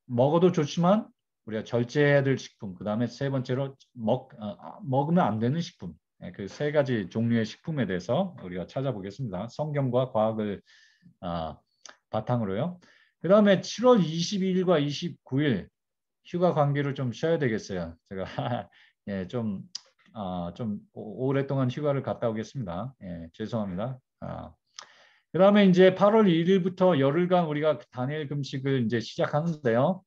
A: 먹어도 좋지만 우리가 절제해야 될 식품. 그 다음에 3번째로 먹으면 안 되는 식품. 그 3가지 종류의 식품에 대해서 우리가 찾아보겠습니다. 성경과 과학을 바탕으로요. 그 다음에 7월 22일과 29일 휴가 관계로 좀 쉬어야 되겠어요. 제가 좀 오랫동안 휴가를 갔다 오겠습니다. 죄송합니다. 그 다음에 이제 8월 1일부터 열흘간 우리가 단일 금식을 이제 시작하는데요.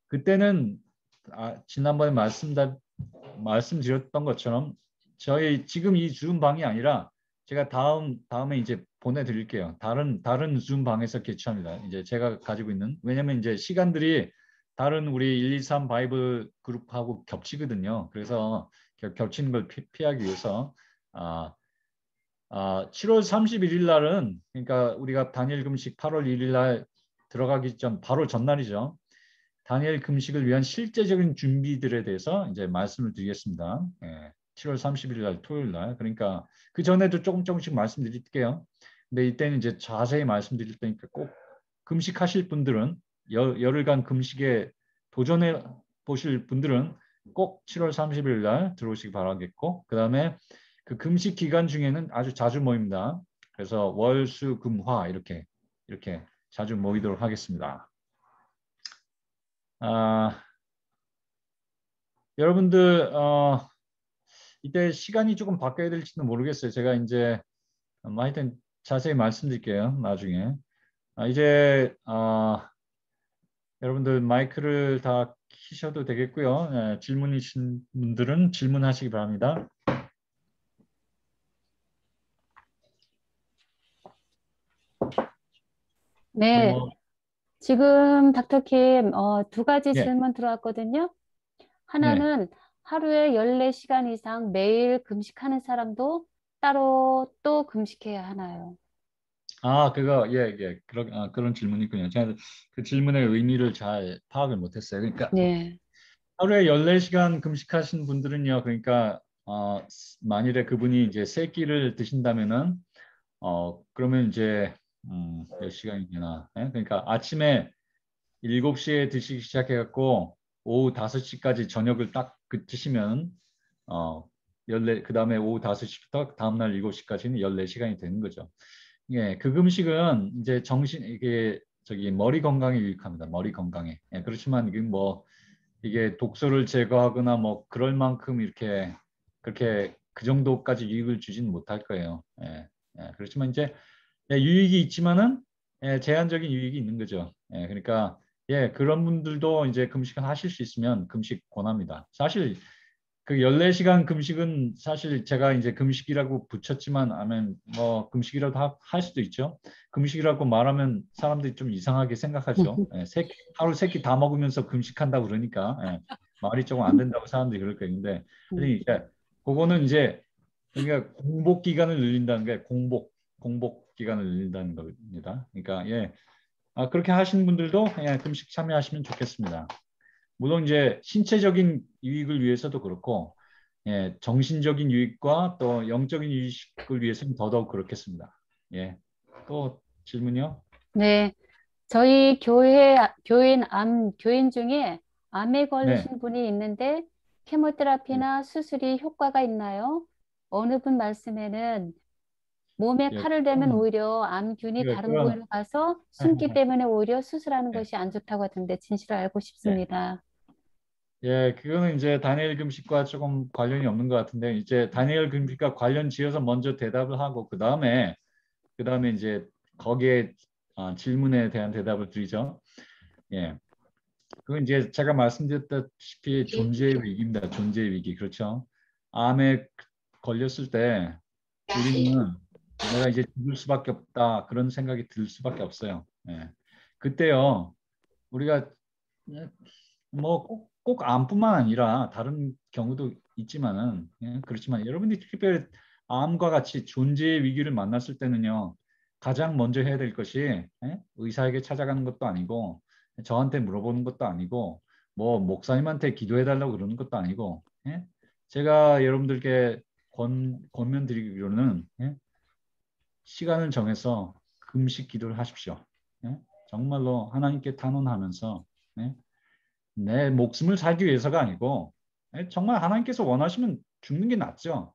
A: 그때는 지난번에 말씀드렸던 것처럼 저희 지금 이 줌 방이 아니라 제가 다음에 이제 보내드릴게요. 다른 줌 방에서 개최합니다. 이제 제가 가지고 있는 왜냐면 이제 시간들이 다른 우리 123 바이블 그룹하고 겹치거든요. 그래서 겹치는 걸 피하기 위해서 7월 31일 날은 그러니까 우리가 다니엘 금식 8월 1일 날 들어가기 전 바로 전날이죠. 다니엘 금식을 위한 실제적인 준비들에 대해서 이제 말씀을 드리겠습니다. 7월 31일 날 토요일 날. 그러니까 그 전에도 조금씩 말씀드릴게요. 근데 이때는 이제 자세히 말씀드릴 테니까 꼭 금식하실 분들은 열흘간 금식에 도전해 보실 분들은 꼭 7월 30일 날 들어오시기 바라겠고, 그 다음에 그 금식 기간 중에는 아주 자주 모입니다. 그래서 월, 수, 금, 화 이렇게 자주 모이도록 하겠습니다. 여러분들 이때 시간이 조금 바뀌어야 될지는 모르겠어요. 제가 이제 하여튼 자세히 말씀드릴게요. 나중에. 이제 여러분들 마이크를 다 키셔도 되겠고요. 질문이신 분들은 질문하시기 바랍니다.
C: 네,
A: 뭐,
C: 지금 닥터킴 두 가지
A: 예,
C: 질문 들어왔거든요.
A: 네.
C: 하나는 하루에 14시간 이상 매일 금식하는 사람도 따로 또 금식해야 하나요?
A: 그거, 그런 질문이 있군요. 제가 그 질문의 의미를 잘 파악을 못했어요. 그러니까
C: 네.
A: 하루에 14시간 금식하신 분들은요, 그러니까 만일에 그분이 이제 세 끼를 드신다면은 그러면 이제 몇 시간이나 그러니까 아침에 7시에 드시기 시작해갖고 오후 5시까지 저녁을 딱 드시면 그다음에 오후 5시부터 다음날 7시까지는 14시간이 되는 거죠. 예, 그 금식은 이제 이게 저기 머리 건강에 유익합니다. 머리 건강에. 예, 그렇지만 이게 뭐 이게 독소를 제거하거나 뭐 그럴 만큼 이렇게 그렇게 그 정도까지 유익을 주지는 못할 거예요. 그렇지만 이제 유익이 있지만은 제한적인 유익이 있는 거죠. 그러니까 그런 분들도 이제 금식을 하실 수 있으면 금식 권합니다. 사실 그 14시간 금식은 사실 제가 이제 금식이라고 붙였지만 아면 뭐 금식이라도 할 수도 있죠. 금식이라고 말하면 사람들이 좀 이상하게 생각하죠. 하루 세 끼 다 먹으면서 금식한다고 그러니까 말이 조금 안 된다고 사람들이 그럴 거예요. 근데 그러니까 그거는 이제 그러니까 공복 기간을 늘린다는 게 공복 기간을 늘린다는 겁니다. 그러니까 그렇게 하시는 분들도 금식 참여하시면 좋겠습니다. 물론 이제 신체적인 유익을 위해서도 그렇고 정신적인 유익과 또 영적인 유익을 위해서는 더더욱 그렇겠습니다. 또 질문요?
C: 네. 저희 교인 중에 암에
A: 네.
C: 걸리신 분이 있는데
A: 예,
C: 케모테라피나 수술이 효과가 있나요? 어느 분 말씀에는 몸에
A: 예,
C: 칼을 대면 오히려 암균이 다른
A: 그런
C: 부위로 가서 숨기 때문에 오히려 수술하는
A: 예,
C: 것이 안 좋다고 하던데 진실을 알고
A: 예.
C: 싶습니다.
A: 그거는 이제 다니엘 금식과 조금 관련이 없는 것 같은데 이제 다니엘 금식과 관련 지어서 먼저 대답을 하고 그 다음에 이제 거기에 질문에 대한 대답을 드리죠. 예. 그건 이제 제가 말씀드렸다시피 존재의 위기입니다. 존재의 위기. 그렇죠. 암에 걸렸을 때 우리는 내가 이제 죽을 수밖에 없다. 그런 생각이 들 수밖에 없어요. 그때요. 우리가 뭐 꼭 암뿐만 아니라 다른 경우도 있지만은 그렇지만 여러분들이 특별히 암과 같이 존재의 위기를 만났을 때는요. 가장 먼저 해야 될 것이 의사에게 찾아가는 것도 아니고 저한테 물어보는 것도 아니고 뭐 목사님한테 기도해 달라고 그러는 것도 아니고 제가 여러분들께 권면드리기로는 시간을 정해서 금식 기도를 하십시오. 정말로 하나님께 탄원하면서 내 목숨을 살기 위해서가 아니고 정말 하나님께서 원하시면 죽는 게 낫죠.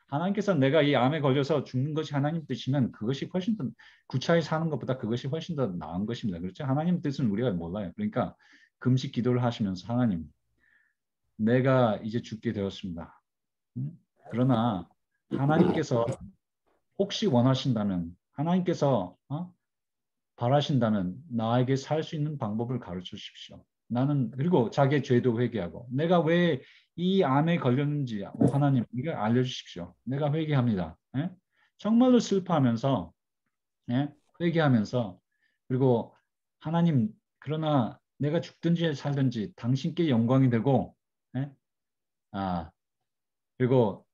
A: 하나님께서 내가 이 암에 걸려서 죽는 것이 하나님 뜻이면 그것이 훨씬 더 구차히 사는 것보다 그것이 훨씬 더 나은 것입니다. 그렇죠? 하나님 뜻은 우리가 몰라요. 그러니까 금식 기도를 하시면서 하나님, 내가 이제 죽게 되었습니다. 그러나 하나님께서 혹시 원하신다면 하나님께서 바라신다면 나에게 살 수 있는 방법을 가르쳐 주십시오. 나는 그리고 자기의 죄도 회개하고 내가 왜 이 암에 걸렸는지 하나님 이걸 알려주십시오. 내가 회개합니다. 정말로 슬퍼하면서 회개하면서 그리고 하나님 그러나 내가 죽든지 살든지 당신께 영광이 되고, 예? 그리고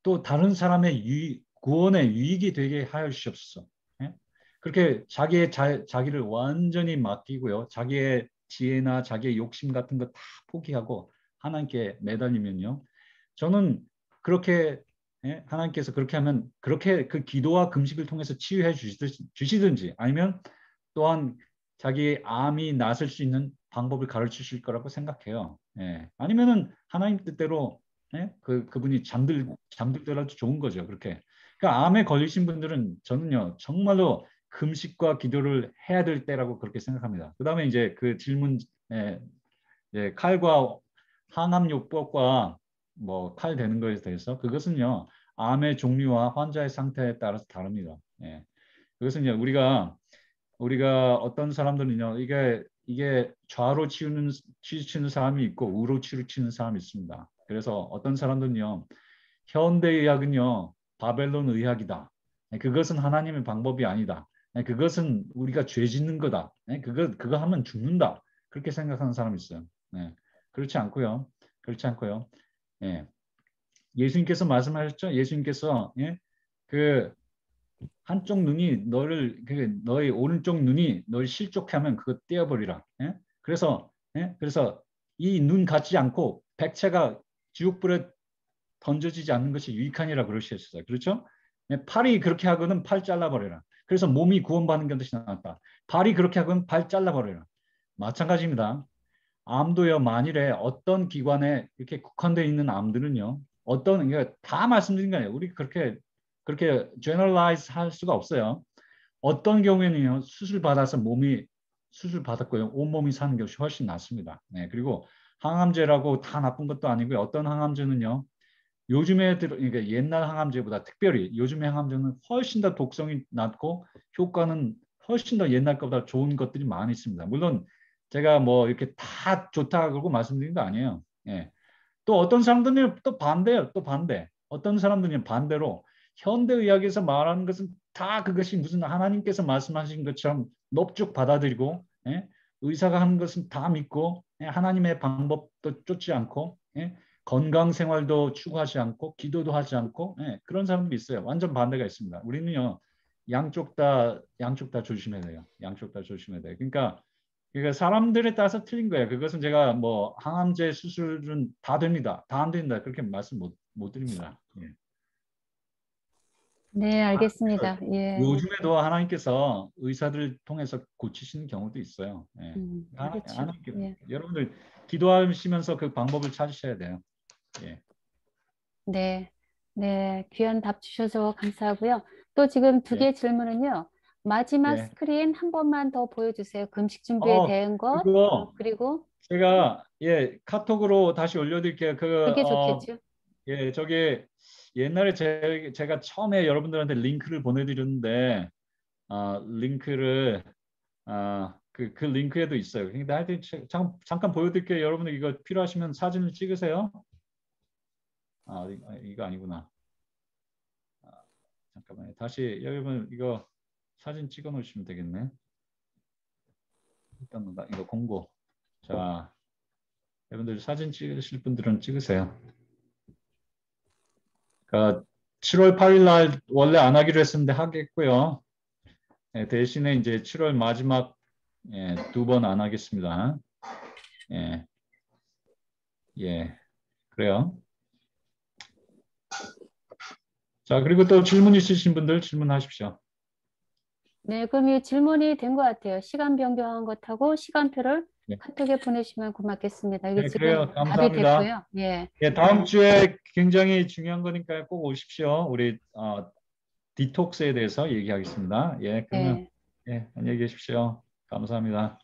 A: 또 다른 사람의 구원에 유익이 되게 하여 주시옵소서. 예? 그렇게 자기를 완전히 맡기고요. 자기의 지혜나 자기의 욕심 같은 거 다 포기하고 하나님께 매달리면요. 저는 그렇게, 예? 하나님께서 그렇게 하면 그렇게 그 기도와 금식을 통해서 치유해 주시든지 아니면 또한 자기의 암이 낫을 수 있는 방법을 가르쳐 주실 거라고 생각해요. 예. 아니면은 하나님 뜻대로, 예? 그분이 잠들더라도 좋은 거죠. 그렇게. 그러니까 암에 걸리신 분들은 저는요 정말로 금식과 기도를 해야 될 때라고 그렇게 생각합니다. 그다음에 이제 그 질문, 칼과 항암요법과 뭐 칼 되는 거에 대해서 그것은요 암의 종류와 환자의 상태에 따라서 다릅니다. 예. 그것은요 우리가 어떤 사람들은요 이게 좌로 치우치는 사람이 있고 우로 치우치는 사람이 있습니다. 그래서 어떤 사람들은요 현대의학은요 바벨론 의학이다. 그것은 하나님의 방법이 아니다. 그것은 우리가 죄 짓는 거다. 그거 하면 죽는다. 그렇게 생각하는 사람이 있어요. 네. 그렇지 않고요. 그렇지 않고요. 예. 예수님께서 말씀하셨죠. 예수님께서, 예? 그 한쪽 눈이 너의 오른쪽 눈이 너를 실족하면 그거 떼어버리라. 예? 그래서, 예? 그래서 이 눈 갖지 않고 백체가 지옥불에 던져지지 않는 것이 유익하니라 그러셨어요. 그렇죠? 예, 팔이 그렇게 하고는 팔 잘라버려라. 그래서 몸이 구원받는 것이 나왔다. 발이 그렇게 하고는 발 잘라버려라. 마찬가지입니다. 암도요, 만일에 어떤 기관에 이렇게 국한되어 있는 암들은요, 그러니까 다 말씀드린 거예요. 우리 그렇게 generalize 할 수가 없어요. 어떤 경우에는요, 수술 받았고요, 온몸이 사는 것이 훨씬 낫습니다. 네, 그리고 항암제라고 다 나쁜 것도 아니고요. 어떤 항암제는요, 그러니까 옛날 항암제보다 특별히 요즘의 항암제는 훨씬 더 독성이 낮고 효과는 훨씬 더 옛날 것보다 좋은 것들이 많이 있습니다. 물론 제가 뭐 이렇게 다 좋다 그러고 말씀드린 거 아니에요. 예. 또 어떤 사람들은 또 반대예요. 또 반대. 어떤 사람들은 반대로 현대의학에서 말하는 것은 다 그것이 무슨 하나님께서 말씀하신 것처럼 넙죽 받아들이고, 예? 의사가 하는 것은 다 믿고, 예? 하나님의 방법도 쫓지 않고, 예? 건강 생활도 추구하지 않고 기도도 하지 않고, 예? 그런 사람들이 있어요. 완전 반대가 있습니다. 우리는요 양쪽 다 조심해야 돼요. 양쪽 다 조심해야 돼요. 그러니까 사람들에 따라서 틀린 거예요. 그것은 제가 뭐 항암제 수술은 다 됩니다. 다 안 된다. 그렇게 말씀 못 드립니다. 예.
C: 네,
A: 그래서
C: 알겠습니다. 예.
A: 요즘에도 하나님께서 의사들을 통해서 고치시는 경우도 있어요. 예.
C: 그렇죠.
A: 하나님께
C: 예.
A: 여러분들 기도하시면서 그 방법을 찾으셔야 돼요. 예.
C: 네. 네. 귀한 답 주셔서 감사하고요. 또 지금 두
A: 예.
C: 개 질문은요. 마지막
A: 예.
C: 스크린 한 번만 더 보여주세요. 금식 준비에 대한 것.
A: 그거
C: 그리고
A: 제가 카톡으로 다시 올려드릴게요.
C: 그게 좋겠죠.
A: 저기 옛날에 제가 처음에 여러분들한테 링크를 보내드렸는데 링크를 그 링크에도 있어요. 근데 하여튼 잠깐 보여드릴게요. 여러분들 이거 필요하시면 사진을 찍으세요. 이거 아니구나. 잠깐만요. 다시 여러분 이거 사진 찍어 놓으시면 되겠네. 일단 이거 공고. 자, 여러분들 사진 찍으실 분들은 찍으세요. 그러니까 7월 8일 날 원래 안 하기로 했었는데 하겠고요. 대신에 이제 7월 마지막 2번 안 하겠습니다. 예, 그래요. 자, 그리고 또 질문 있으신 분들 질문하십시오.
C: 네, 그럼 이 질문이 된 것 같아요. 시간 변경한 것하고 시간표를
A: 네,
C: 카톡에 보내시면 고맙겠습니다. 이게 지금
A: 그래요.
C: 답이
A: 감사합니다.
C: 됐고요. 예.
A: 다음 주에 굉장히 중요한 거니까 꼭 오십시오. 우리 디톡스에 대해서 얘기하겠습니다. 그러면
C: 네.
A: 안녕히 계십시오. 감사합니다.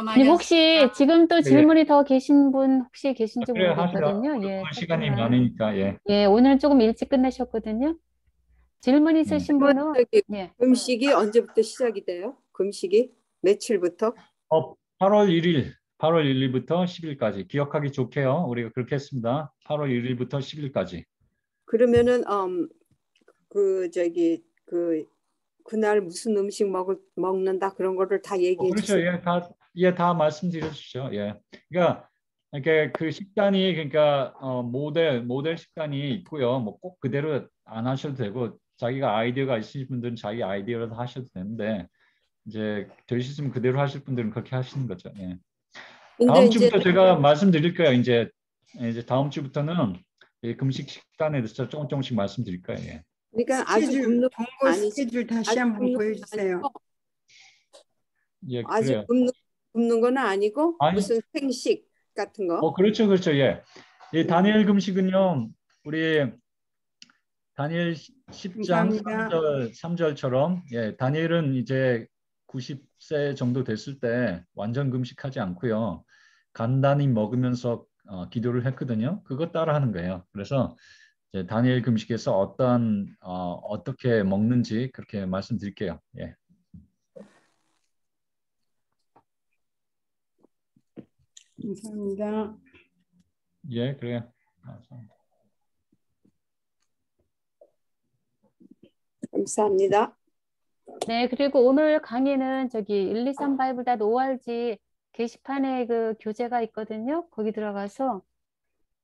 C: 아니, 혹시 지금 또
A: 예,
C: 질문이 더 계신 분 혹시 계신지
A: 그래요. 하시죠.
C: 모르겠거든요. 예,
A: 오늘 시간이
C: 잠깐만.
A: 많으니까
C: 예, 오늘 조금 일찍 끝내셨거든요. 질문
A: 네.
C: 있으신 분은, 예.
D: 금식이 언제부터 시작이 돼요? 금식이 며칠부터?
A: 8월 1일부터 10일까지 기억하기 좋게요. 우리가 그렇게 했습니다. 8월 1일부터 10일까지.
D: 그러면은 그날 무슨 음식 먹는다 그런 거를 다 얘기해
A: 그렇죠.
D: 주세요.
A: 예, 다 말씀드려 주시죠. 예. 그러니까 이렇게 그 식단이 그러니까 모델 식단이 있고요. 뭐 꼭 그대로 안 하셔도 되고 자기가 아이디어가 있으신 분들은 자기 아이디어로 하셔도 되는데 이제 되시면 그대로 하실 분들은 그렇게 하시는 거죠. 예.
D: 근데
A: 다음
D: 이제
A: 주부터 제가 말씀드릴 거예요. 이제 다음 주부터는 이 금식 식단에 대해서 조금씩 말씀드릴 거예요. 예.
D: 그러니까 아주
E: 스케줄,
D: 굶는 건
E: 동거
D: 아니지.
E: 스케줄 다시
D: 아주
E: 한번
D: 굶는 건
E: 보여주세요.
D: 아니고,
A: 예,
D: 아주
A: 그래요.
D: 굶는 건 아니고
A: 아니,
D: 무슨 생식 같은 거.
A: 그렇죠, 그렇죠. 예. 이 다니엘 금식은요, 우리 다니엘 10장
E: 감사합니다.
A: 3절처럼 예, 다니엘은 이제 90세 정도 됐을 때 완전 금식하지 않고요. 간단히 먹으면서 기도를 했거든요. 그거 따라 하는 거예요. 그래서 이제 다니엘 금식에서 어떻게 먹는지 그렇게 말씀드릴게요. 예.
E: 감사합니다.
A: 예, 그래요. 감사합니다.
D: 감사합니다.
C: 네, 그리고 오늘 강의는 저기 123 바이블.org 게시판에 그 교재가 있거든요. 거기 들어가서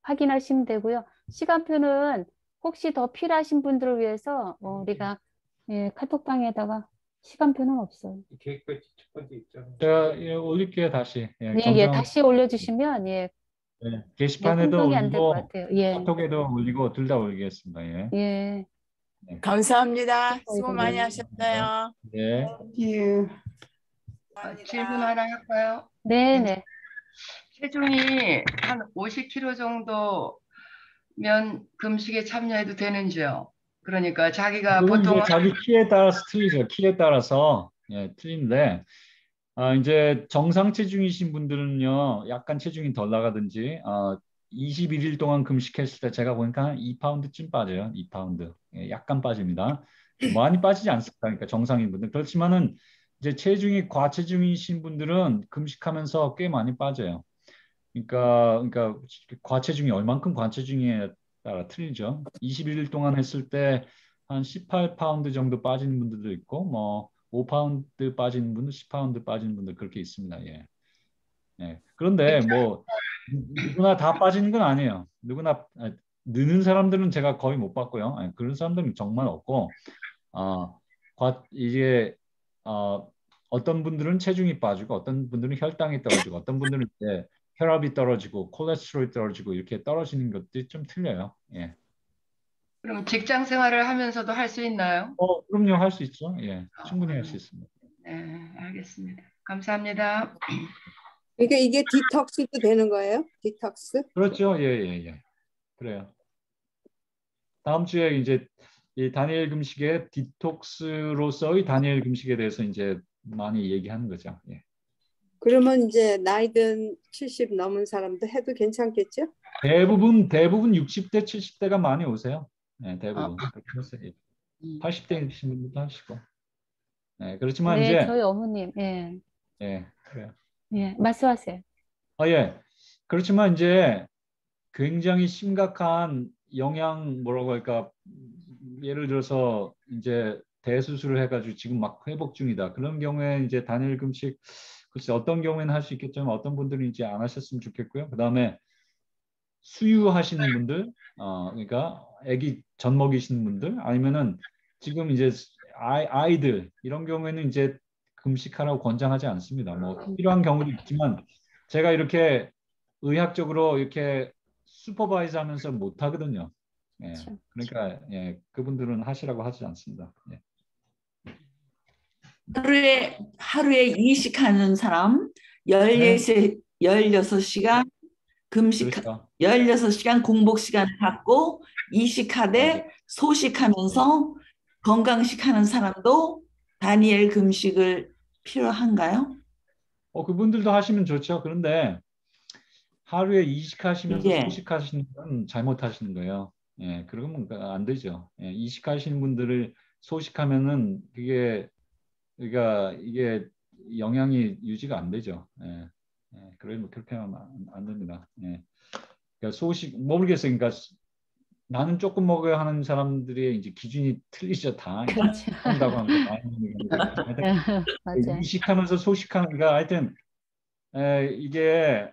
C: 확인하시면 되고요. 시간표는 혹시 더 필요하신 분들을 위해서 우리가 예, 카톡방에다가 시간표는 없어요.
F: 계획표 첫 번째 있잖아요.
A: 제가 예, 올릴게요 다시. 예,
C: 예, 예, 다시 올려주시면 예,
A: 예,
C: 예,
A: 게시판에도
C: 혼동이 안 될 것
A: 올리고
C: 같아요. 예,
A: 카톡에도 올리고 둘 다 올리겠습니다. 예.
C: 예.
G: 감사합니다. 수고 많이
C: 네.
G: 하셨어요.
A: 예.
E: 예.
H: 질문 하나 할까요?
C: 네, 네.
H: 체중이 한 50kg 정도면 금식에 참여해도 되는지요? 그러니까 자기가
A: 그건
H: 보통
A: 이제 자기 키에 따라서 틀리죠. 키에 따라서 예, 틀린데 이제 정상 체중이신 분들은요, 약간 체중이 덜 나가든지 21일 동안 금식했을 때 제가 보니까 한 2파운드쯤 빠져요. 2파운드. 예, 약간 빠집니다. 많이 빠지지 않습니다. 그러니까 정상인 분들. 그렇지만은 이제 체중이 과체중이신 분들은 금식하면서 꽤 많이 빠져요. 그러니까 과체중이 얼만큼 과체중에 따라 틀리죠. 21일 동안 했을 때 한 18파운드 정도 빠지는 분들도 있고 뭐 5파운드 빠지는 분들, 10파운드 빠지는 분들 그렇게 있습니다. 예. 예. 그런데 뭐 누구나 다 빠지는 건 아니에요. 누구나 느는 사람들은 제가 거의 못 봤고요. 그런 사람들은 정말 없고 이게 어떤 분들은 체중이 빠지고 어떤 분들은 혈당이 떨어지고 어떤 분들은 이제 혈압이 떨어지고 콜레스테롤이 떨어지고 이렇게 떨어지는 것들이 좀 틀려요. 예.
H: 그럼 직장 생활을 하면서도 할 수 있나요?
A: 그럼요, 할 수 있죠. 예, 충분히 할 수 있습니다.
H: 네, 알겠습니다. 감사합니다.
D: 그러니까 이게 디톡스도 되는 거예요? 디톡스?
A: 그렇죠. 예, 예, 예. 그래요. 다음 주에 이제 이 다니엘 금식의 디톡스로서의 다니엘 금식에 대해서 이제 많이 얘기하는 거죠. 예.
D: 그러면 이제 나이든 70 넘은 사람도 해도 괜찮겠죠?
A: 대부분 60대, 70대가 많이 오세요. 네, 대부분. 그렇게 하세요. 80대이신 분들도 하시고. 네, 그렇지만
C: 네,
A: 이제
C: 저희 어머님, 예,
A: 예, 그래요.
C: 예, 말씀하세요.
A: 예. 그렇지만 이제 굉장히 심각한 뭐라고 할까, 예를 들어서 이제 대수술을 해가지고 지금 막 회복 중이다. 그런 경우에 이제 단일 금식, 글쎄 어떤 경우에는 할 수 있겠지만 어떤 분들은 이제 안 하셨으면 좋겠고요. 그 다음에 수유하시는 분들, 그러니까 아기 젖 먹이시는 분들, 아니면은 지금 이제 아이들 이런 경우에는 이제 금식하라고 권장하지 않습니다. 뭐 필요한 경우도 있지만 제가 이렇게 의학적으로 이렇게 슈퍼바이즈하면서 못 하거든요. 예,
C: 그렇죠.
A: 그러니까 예, 그분들은 하시라고 하지 않습니다. 예.
B: 하루에 이식하는 사람 16시간 금식,
A: 그렇죠.
B: 16시간 공복 시간을 갖고 이식하되 소식하면서 건강식하는 사람도 다니엘 금식을 필요한가요?
A: 그분들도 하시면 좋죠. 그런데 하루에 이식하시면서
B: 예.
A: 소식하시는 건 잘못하시는 거예요. 예, 그러면 안 되죠. 예, 이식하시는 분들을 소식하면은 그러니까 이게 영양이 유지가 안 되죠. 예, 그러면 그렇게 하면 안 됩니다. 예, 그러니까 모르겠어요. 그러니까 나는 조금 먹어야 하는 사람들의 이제 기준이 틀리죠. 다 한다고 하는 거 많이 먹는 게
C: 맞아요.
A: 이식하면서 소식하는 거 하여튼 이게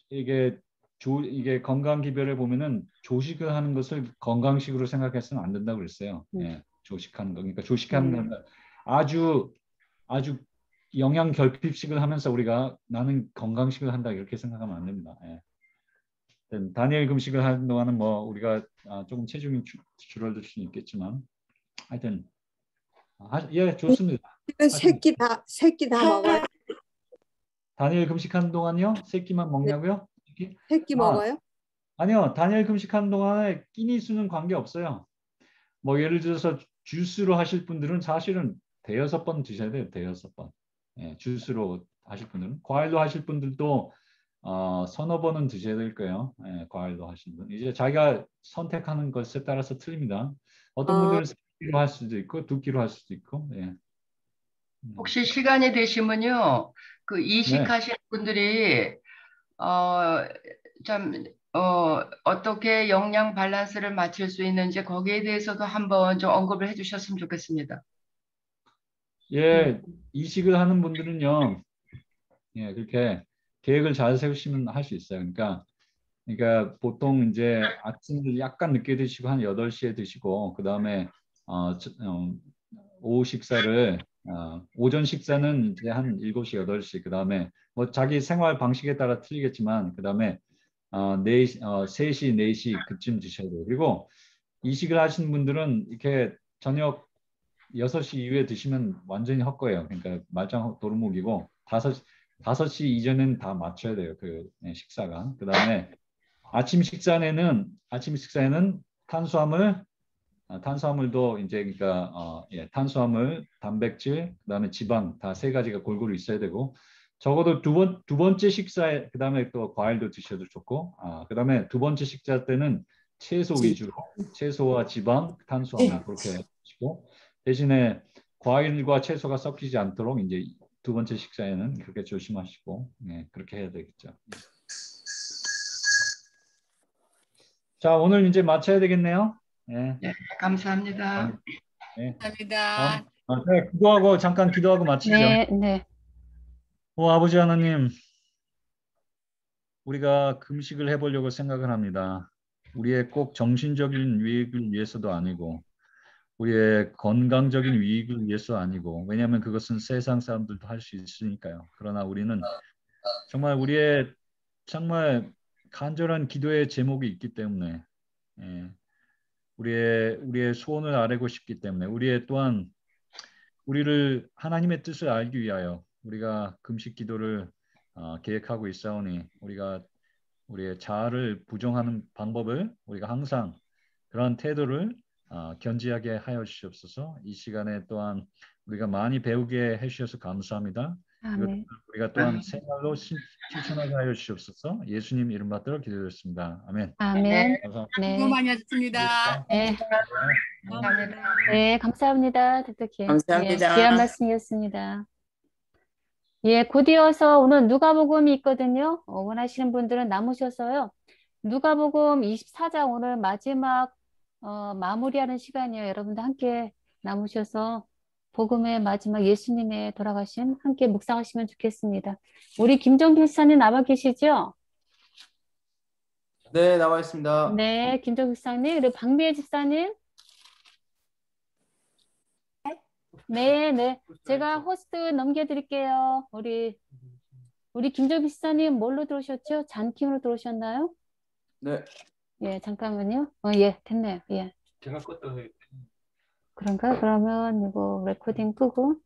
A: 이게 건강 기별에 보면은 조식을 하는 것을 건강식으로 생각해서는 안 된다고 그랬어요. 예, 조식하는 거. 그러니까 조식하는 거 아주 영양 결핍식을 하면서 우리가 나는 건강식을 한다 이렇게 생각하면 안 됩니다. 예. 다니엘 금식을 하는 동안은 뭐 우리가 조금 체중이 줄어들 수는 있겠지만 하여튼 예 좋습니다.
D: 새끼 다 먹어요?
A: 다니엘 금식하는 동안요? 새끼만 먹냐고요?
D: 새끼 먹어요?
A: 아니요. 다니엘 금식하는 동안에 끼니 수는 관계 없어요. 뭐 예를 들어서 주스로 하실 분들은 사실은 대여섯 번 드셔야 돼요. 대여섯 번. 예, 주스로 하실 분들은. 과일로 하실 분들도 서너 번은 드셔야 될 거예요. 예, 과일로 하시는 분. 이제 자기가 선택하는 것에 따라서 틀립니다. 어떤 분들은 3끼로 할 수도 있고 2끼로 할 수도 있고. 예.
H: 혹시 시간이 되시면요, 그
A: 네.
H: 이식하시는 분들이 참 어떻게 영양 밸런스를 맞출 수 있는지 거기에 대해서도 한번 좀 언급을 해주셨으면 좋겠습니다.
A: 예, 이식을 하는 분들은요, 예, 그렇게 계획을 잘 세우시면 할 수 있어요. 그러니까 보통 이제 아침을 약간 늦게 드시고 한 8시에 드시고, 그 다음에 오후 식사를 오전 식사는 이제 한 7시, 8시, 그 다음에 뭐 자기 생활 방식에 따라 틀리겠지만, 그 다음에 3시, 4시 그쯤 드셔야 돼요. 그리고 이식을 하시는 분들은 이렇게 저녁 6시 이후에 드시면 완전히 헛거예요. 그러니까 말짱 도루묵이고 5시 이전엔 다 맞춰야 돼요. 그 식사가. 그 다음에 아침 식사에는 탄수화물도 이제 그러니까 예, 탄수화물, 단백질, 그다음에 지방 다 세 가지가 골고루 있어야 되고 적어도 두 번째 식사에 그다음에 또 과일도 드셔도 좋고 그다음에 두 번째 식사 때는 채소 위주로 채소와 지방, 탄수화물 그렇게 드시고 대신에 과일과 채소가 섞이지 않도록 이제 두 번째 식사에는 그렇게 조심하시고 예, 그렇게 해야 되겠죠. 자, 오늘 이제 마쳐야 되겠네요. 예.
H: 네, 감사합니다.
A: 네.
G: 감사합니다.
A: 네, 잠깐 기도하고 마치죠.
C: 네, 네.
A: 아버지 하나님, 우리가 금식을 해보려고 생각을 합니다. 우리의 꼭 정신적인 유익을 위해서도 아니고, 우리의 건강적인 유익을 위해서 아니고, 왜냐하면 그것은 세상 사람들도 할 수 있으니까요. 그러나 우리는 정말 간절한 기도의 제목이 있기 때문에, 예, 우리의 소원을 아뢰고 싶기 때문에, 또한 우리를 하나님의 뜻을 알기 위하여 우리가 금식 기도를 계획하고 있사오니 우리가 우리의 자아를 부정하는 방법을 우리가 항상 그런 태도를 견지하게 하여 주시옵소서. 이 시간에 또한 우리가 많이 배우게 해주셔서 감사합니다.
C: 아멘.
A: 우리가 또한 생활로 실천하게 하여 주시옵소서. 예수님 이름 받들어 기도드렸습니다. 아멘.
C: 아멘.
A: 감사합니다.
C: 네.
G: 수고 많이 하셨습니다.
C: 네.
H: 감사합니다.
C: 네, 감사합니다. 득득해.
G: 감사합니다.
C: 예, 귀한 말씀이었습니다. 예, 곧 이어서 오늘 누가복음이 있거든요. 원하시는 분들은 남으셔서요. 누가복음 24장 오늘 마지막 마무리하는 시간이에요. 여러분들 함께 남으셔서 복음의 마지막 예수님의 돌아가심 함께 묵상하시면 좋겠습니다. 우리 김정규 집사님 나와 계시죠?
E: 네, 나와 있습니다.
C: 네, 김정규 집사님 그리고 박미애 집사님. 네, 네. 제가 호스트 넘겨드릴게요. 우리 김정규 집사님 뭘로 들어오셨죠? 잔킹으로 들어오셨나요?
E: 네.
C: 예, 잠깐만요. 예, 됐네요. 예.
F: 제가 것도
C: 그런가? 그러면 이거 레코딩 끄고.